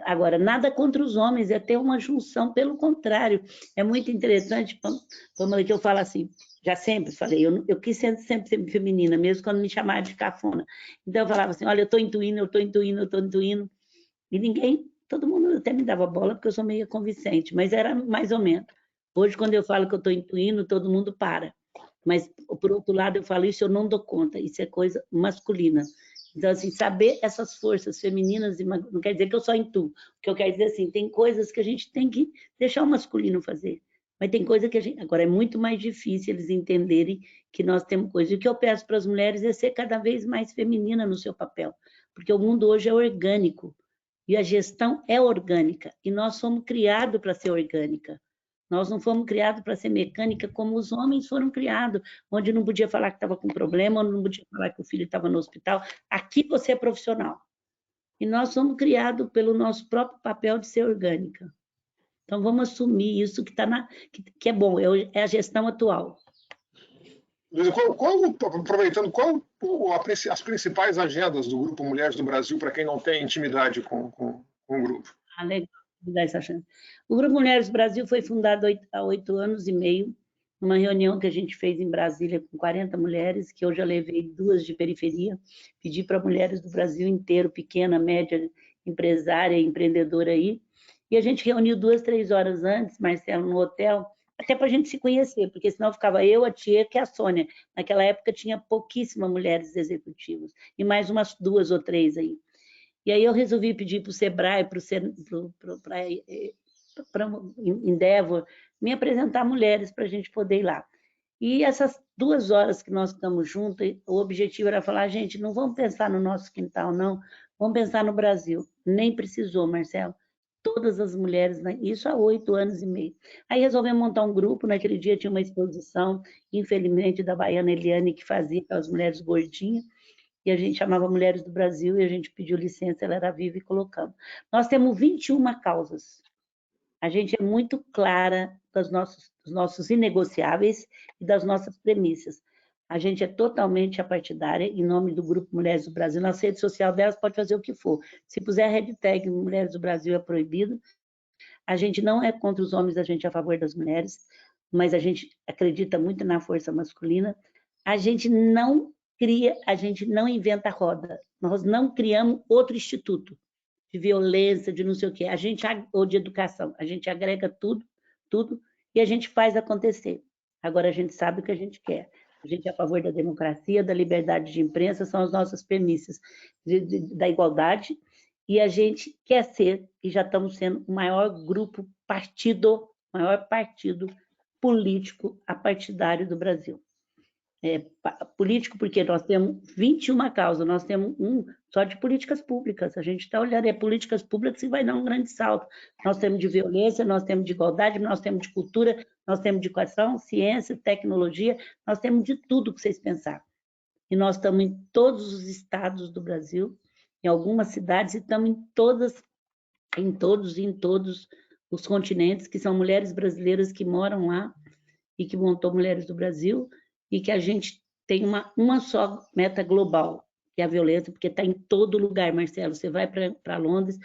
Agora, nada contra os homens, é ter uma junção, pelo contrário. É muito interessante, Pamela, que eu falo assim, já sempre falei, eu quis sempre ser feminina, mesmo quando me chamavam de cafona. Então eu falava assim, olha, eu estou intuindo, e ninguém, todo mundo até me dava bola, porque eu sou meio convincente, mas era mais ou menos. Hoje, quando eu falo que eu estou intuindo, todo mundo para. Mas, por outro lado, eu falo isso, eu não dou conta, isso é coisa masculina. Então, assim, saber essas forças femininas não quer dizer que eu só intuo. O que eu quero dizer, assim, tem coisas que a gente tem que deixar o masculino fazer. Mas tem coisa que a gente... Agora, é muito mais difícil eles entenderem que nós temos coisas. E o que eu peço para as mulheres é ser cada vez mais feminina no seu papel. Porque o mundo hoje é orgânico. E a gestão é orgânica. E nós fomos criados para ser orgânica. Nós não fomos criados para ser mecânica como os homens foram criados, onde não podia falar que estava com problema, onde não podia falar que o filho estava no hospital. Aqui você é profissional. E nós somos criados pelo nosso próprio papel de ser orgânica. Então, vamos assumir isso que é bom, é a gestão atual. Luísa, aproveitando, qual as principais agendas do Grupo Mulheres do Brasil, para quem não tem intimidade com o grupo? Legal, me dá essa chance. O Grupo Mulheres do Brasil foi fundado há 8 anos e meio, numa reunião que a gente fez em Brasília com 40 mulheres, que eu já levei 2 de periferia, pedi para mulheres do Brasil inteiro, pequena, média, empresária, empreendedora aí, e a gente reuniu 2, 3 horas antes, Marcelo, no hotel, até para a gente se conhecer, porque senão ficava eu, a Tia, que é a Sônia. Naquela época tinha pouquíssimas mulheres executivas, e mais umas 2 ou 3 aí. E aí eu resolvi pedir para o Sebrae, para Endeavor, me apresentar mulheres para a gente poder ir lá. E essas 2 horas que nós ficamos juntos, o objetivo era falar, gente, não vamos pensar no nosso quintal, não, vamos pensar no Brasil. Nem precisou, Marcelo. Todas as mulheres, isso há 8 anos e meio. Aí resolvemos montar um grupo, naquele dia tinha uma exposição, infelizmente, da baiana Eliane, que fazia aquelas mulheres gordinhas, e a gente chamava Mulheres do Brasil, e a gente pediu licença, ela era viva e colocamos. Nós temos 21 causas. A gente é muito clara dos nossos inegociáveis e das nossas premissas. A gente é totalmente apartidária, em nome do Grupo Mulheres do Brasil. Na rede social delas pode fazer o que for. Se puser a hashtag Mulheres do Brasil é proibido. A gente não é contra os homens, a gente é a favor das mulheres, mas a gente acredita muito na força masculina. A gente não cria, a gente não inventa roda. Nós não criamos outro instituto de violência, de não sei o quê, ou de educação. A gente agrega tudo, e a gente faz acontecer. Agora a gente sabe o que a gente quer. A gente é a favor da democracia, da liberdade de imprensa, são as nossas premissas da igualdade, e a gente quer ser, e já estamos sendo, o maior partido político apartidário do Brasil. Político, porque nós temos 21 causas, nós temos só de políticas públicas, a gente está olhando, políticas públicas e vai dar um grande salto. Nós temos de violência, nós temos de igualdade, nós temos de cultura, nós temos de educação, ciência, tecnologia, nós temos de tudo que vocês pensarem. E nós estamos em todos os estados do Brasil, em algumas cidades, e estamos em todos os continentes, que são mulheres brasileiras que moram lá e que montou Mulheres do Brasil, e que a gente tem uma só meta global, que é a violência, porque está em todo lugar, Marcelo. Você vai para Londres,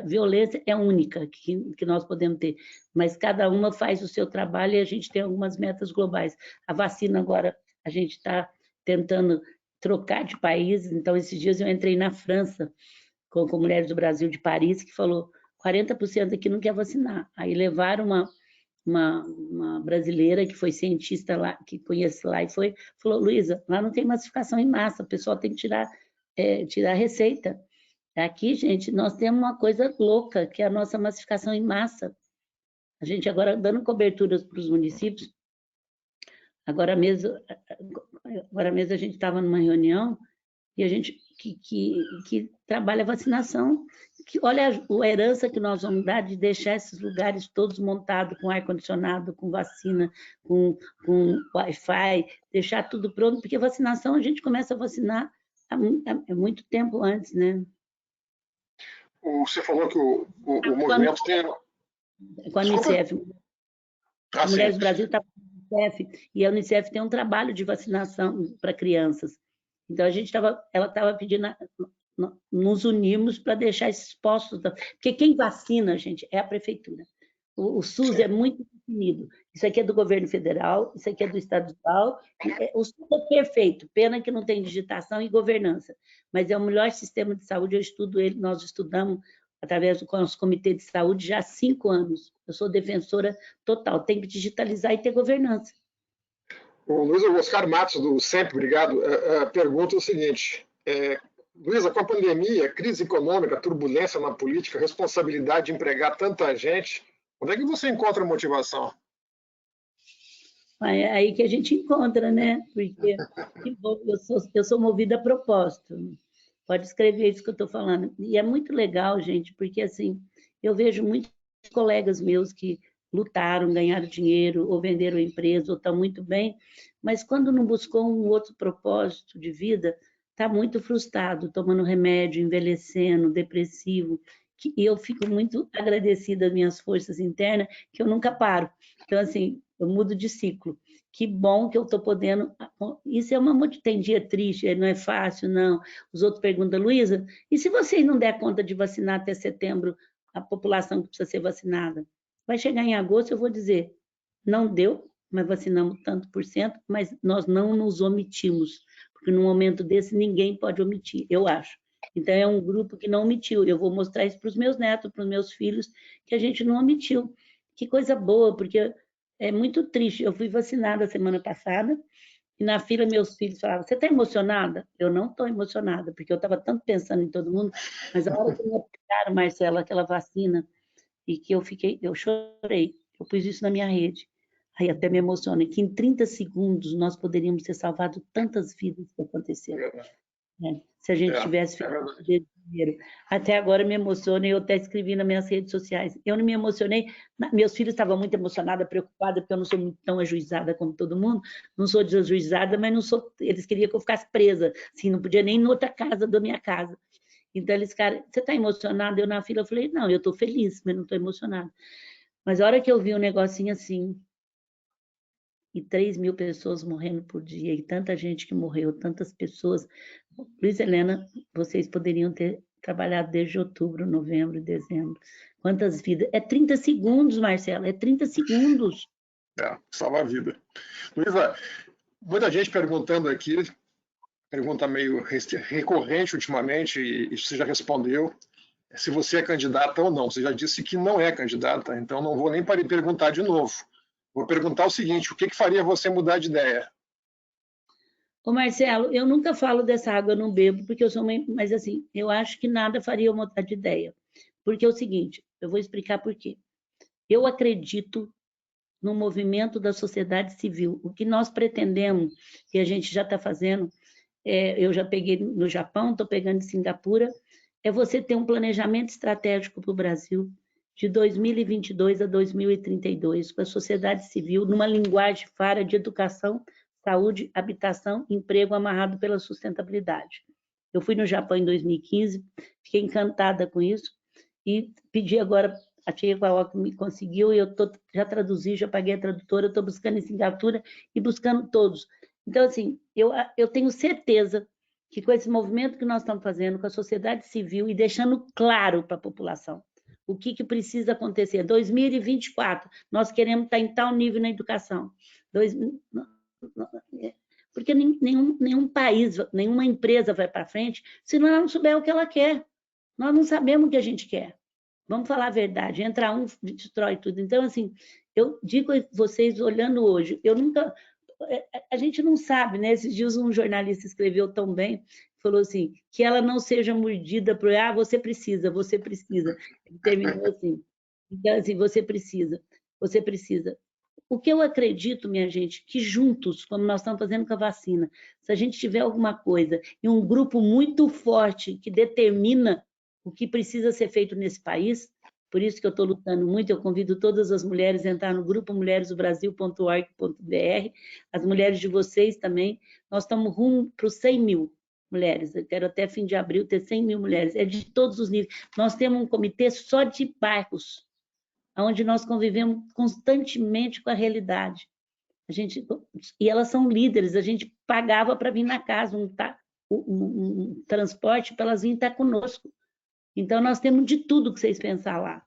violência é única que nós podemos ter, mas cada uma faz o seu trabalho e a gente tem algumas metas globais. A vacina agora, a gente está tentando trocar de país, então esses dias eu entrei na França com Mulheres do Brasil de Paris, que falou 40% aqui não quer vacinar. Aí levaram uma brasileira que foi cientista lá, que conhece lá, e falou, Luísa, lá não tem massificação em massa, o pessoal tem que tirar a receita. Aqui, gente, nós temos uma coisa louca, que é a nossa massificação em massa. A gente agora dando coberturas para os municípios, agora mesmo a gente estava numa reunião, e a gente que trabalha a vacinação, que olha a herança que nós vamos dar de deixar esses lugares todos montados com ar-condicionado, com vacina, com Wi-Fi, deixar tudo pronto, porque vacinação a gente começa a vacinar há muito tempo antes, né? Você falou que o movimento tem... Com a Unicef. A Mulheres do Brasil está com a Unicef, e a Unicef tem um trabalho de vacinação para crianças. Então, ela estava pedindo, nos unimos para deixar esses postos, porque quem vacina, gente, é a prefeitura. O SUS é muito definido. Isso aqui é do governo federal, isso aqui é do estadual. O SUS é perfeito, pena que não tem digitação e governança, mas é o melhor sistema de saúde. Eu estudo ele, nós estudamos através do nosso comitê de saúde já há 5 anos. Eu sou defensora total, tem que digitalizar e ter governança. O Luiz Oscar Matos, do Sempre, obrigado, pergunta o seguinte: Luísa, com a pandemia, crise econômica, turbulência na política, responsabilidade de empregar tanta gente, onde é que você encontra motivação? É aí que a gente encontra, né? Porque que bom, eu sou movida a propósito. Pode escrever isso que eu estou falando. E é muito legal, gente, porque assim, eu vejo muitos colegas meus que lutaram, ganharam dinheiro, ou venderam a empresa, ou estão muito bem, mas quando não buscou um outro propósito de vida, está muito frustrado, tomando remédio, envelhecendo, depressivo. E eu fico muito agradecida às minhas forças internas, que eu nunca paro. Então, assim, eu mudo de ciclo. Que bom que eu estou podendo. Isso é uma. Tem dia triste, não é fácil, não. Os outros perguntam, Luísa, e se vocês não der conta de vacinar até setembro a população que precisa ser vacinada? Vai chegar em agosto, eu vou dizer, não deu, mas vacinamos tanto por cento, mas nós não nos omitimos, porque num momento desse ninguém pode omitir, eu acho. Então é um grupo que não omitiu. Eu vou mostrar isso para os meus netos, para os meus filhos, que a gente não omitiu. Que coisa boa, porque é muito triste. Eu fui vacinada semana passada, e na fila meus filhos falavam, você está emocionada? Eu não estou emocionada, porque eu estava tanto pensando em todo mundo, mas a hora que me aplicaram, Marcelo, aquela vacina, e que eu chorei, eu pus isso na minha rede, aí até me emociona, que em 30 segundos nós poderíamos ter salvado tantas vidas que aconteceram, né? Se a gente tivesse feito o dinheiro. Até agora me emociona, e eu até escrevi nas minhas redes sociais. Eu não me emocionei, meus filhos estavam muito emocionados, preocupados, porque eu não sou muito tão ajuizada como todo mundo, não sou desajuizada, mas não sou, eles queriam que eu ficasse presa, assim, não podia nem ir em outra casa da minha casa. Então eles ficaram, você está emocionada? Eu na fila falei, não, eu estou feliz, mas não estou emocionada. Mas a hora que eu vi um negocinho assim, e 3.000 pessoas morrendo por dia, e tanta gente que morreu, tantas pessoas. Luiz Helena, vocês poderiam ter trabalhado desde outubro, novembro, dezembro. Quantas vidas? É 30 segundos, Marcelo, é 30 segundos. Salva a vida. Luísa, muita gente perguntando aqui, pergunta meio recorrente ultimamente, e você já respondeu, se você é candidata ou não. Você já disse que não é candidata, então não vou nem perguntar de novo. Vou perguntar o seguinte, o que faria você mudar de ideia? Ô Marcelo, eu nunca falo dessa água, eu não bebo, porque eu sou uma... Mas assim, eu acho que nada faria eu mudar de ideia. Porque é o seguinte, eu vou explicar por quê. Eu acredito no movimento da sociedade civil. O que nós pretendemos, e a gente já está fazendo, eu já peguei no Japão, estou pegando em Singapura, é você ter um planejamento estratégico para o Brasil, de 2022 a 2032, com a sociedade civil, numa linguagem fara de educação, saúde, habitação, emprego amarrado pela sustentabilidade. Eu fui no Japão em 2015, fiquei encantada com isso, e pedi agora, a Tia Igual me conseguiu, e eu já traduzi, já paguei a tradutora, estou buscando em Singapura e buscando todos. Então, assim, eu tenho certeza que com esse movimento que nós estamos fazendo, com a sociedade civil, e deixando claro para a população, o que precisa acontecer. 2024, nós queremos estar em tal nível na educação. Porque nenhum país, nenhuma empresa vai para frente se ela não souber o que ela quer. Nós não sabemos o que a gente quer. Vamos falar a verdade. Entra um, destrói tudo. Então, assim, eu digo a vocês, olhando hoje, eu nunca... A gente não sabe, né? Esses dias um jornalista escreveu tão bem, falou assim, que ela não seja mordida por, você precisa, você precisa. Ele terminou assim. Então, assim, você precisa, você precisa. O que eu acredito, minha gente, que juntos, como nós estamos fazendo com a vacina, se a gente tiver alguma coisa e um grupo muito forte que determina o que precisa ser feito nesse país, por isso que eu estou lutando muito, eu convido todas as mulheres a entrar no grupo mulheresdobrasil.org.br, as mulheres de vocês também, nós estamos rumo para os 100.000 mulheres, eu quero até fim de abril ter 100.000 mulheres, é de todos os níveis, nós temos um comitê só de bairros, onde nós convivemos constantemente com a realidade. E elas são líderes, a gente pagava para vir na casa, um transporte para elas virem estar conosco. Então, nós temos de tudo que vocês pensar lá.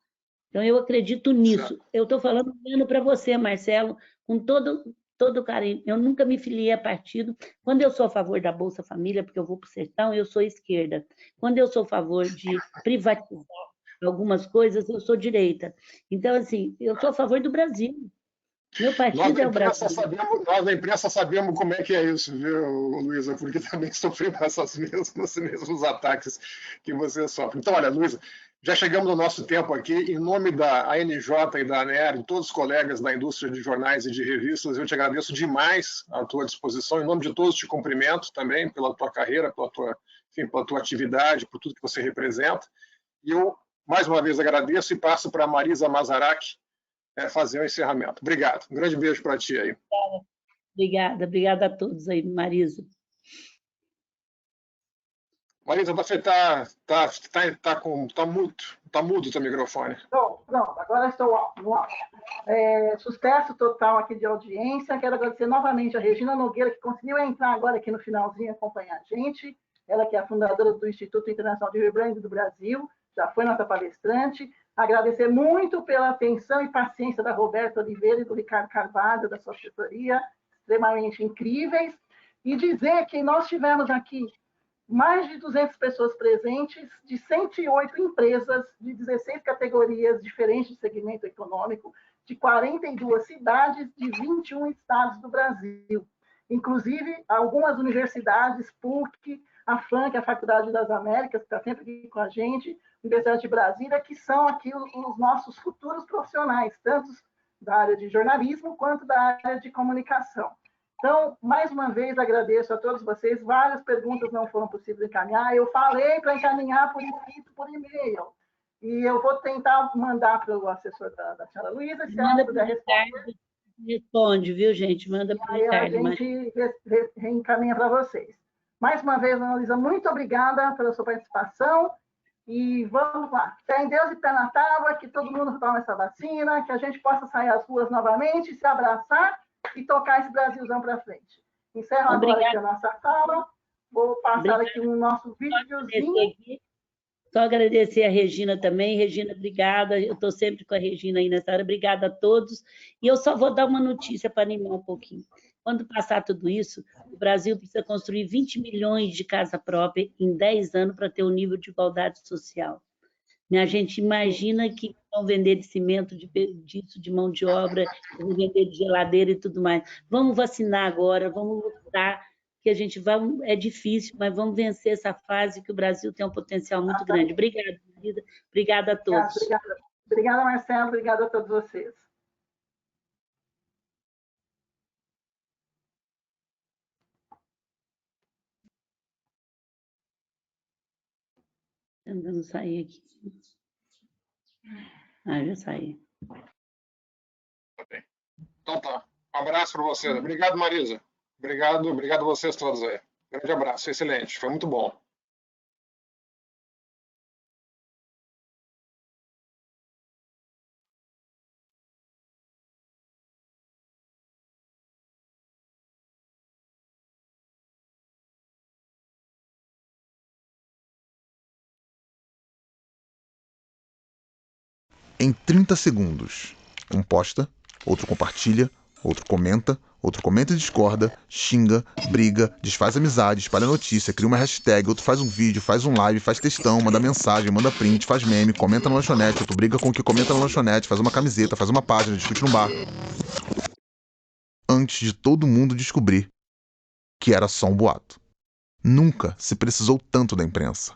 Então, eu acredito nisso. Eu estou falando para você, Marcelo, com todo carinho. Eu nunca me filiei a partido. Quando eu sou a favor da Bolsa Família, porque eu vou para o sertão, eu sou esquerda. Quando eu sou a favor de privatizar algumas coisas, eu sou direita. Então, assim, eu sou a favor do Brasil. Meu partido é o Brasil. Nós da imprensa sabemos como é que é isso, viu, Luísa? Porque também sofremos esses mesmos ataques que você sofre. Então, olha, Luísa, já chegamos no nosso tempo aqui. Em nome da ANJ e da ANER, de todos os colegas da indústria de jornais e de revistas, eu te agradeço demais a tua disposição. Em nome de todos, te cumprimento também pela tua carreira, pela tua atividade, por tudo que você representa. E eu, mais uma vez, agradeço e passo para a Marisa Mazaraki fazer o encerramento. Obrigado. Um grande beijo para ti aí. Obrigada a todos aí, Marisa. Marisa, você tá mudo o teu microfone. Pronto, agora estou no áudio. Sucesso total aqui de audiência. Quero agradecer novamente a Regina Nogueira, que conseguiu entrar agora aqui no finalzinho e acompanhar a gente. Ela que é a fundadora do Instituto Internacional de Rebranding do Brasil, já foi nossa palestrante. Agradecer muito pela atenção e paciência da Roberta Oliveira e do Ricardo Carvalho, da sua assessoria, extremamente incríveis. E dizer que nós tivemos aqui mais de 200 pessoas presentes, de 108 empresas, de 16 categorias diferentes de segmento econômico, de 42 cidades, de 21 estados do Brasil. Inclusive, algumas universidades, PUC, a FLAN, a Faculdade das Américas, que está sempre aqui com a gente, Universidade de Brasília, que são aqui os nossos futuros profissionais, tanto da área de jornalismo quanto da área de comunicação. Então, mais uma vez, agradeço a todos vocês. Várias perguntas não foram possíveis encaminhar. Eu falei para encaminhar por escrito, por e-mail. E eu vou tentar mandar para o assessor da senhora Luísa, se ela puder responder. Responde, viu, gente? Manda para o Ricardo. Aí a gente reencaminha para vocês. Mais uma vez, Ana Luísa, muito obrigada pela sua participação. E vamos lá. Fé em Deus e pé na tábua, que todo mundo tome essa vacina, que a gente possa sair às ruas novamente, se abraçar e tocar esse Brasilzão para frente. Encerro agora aqui a nossa fala. Vou passar aqui o nosso videozinho. Só agradecer a Regina também. Regina, obrigada. Eu estou sempre com a Regina aí nessa hora. Obrigada a todos. E eu só vou dar uma notícia para animar um pouquinho. Quando passar tudo isso, o Brasil precisa construir 20 milhões de casa própria em 10 anos para ter um nível de igualdade social. A gente imagina que vão vender de cimento, disso, de mão de obra, vão vender de geladeira e tudo mais. Vamos vacinar agora, vamos lutar, que a gente vai... É difícil, mas vamos vencer essa fase, que o Brasil tem um potencial muito grande. Obrigada, querida. Obrigada a todos. Obrigada, Marcelo. Obrigada a todos vocês. Tentando sair aqui. Já saí. Então tá. Um abraço para vocês. Obrigado, Marisa. Obrigado a vocês todos aí. Grande abraço, excelente. Foi muito bom. Em 30 segundos. Um posta, outro compartilha, outro comenta e discorda, xinga, briga, desfaz amizade, espalha notícia, cria uma hashtag, outro faz um vídeo, faz um live, faz textão, manda mensagem, manda print, faz meme, comenta na lanchonete, outro briga com o que comenta na lanchonete, faz uma camiseta, faz uma página, discute no bar. Antes de todo mundo descobrir que era só um boato. Nunca se precisou tanto da imprensa.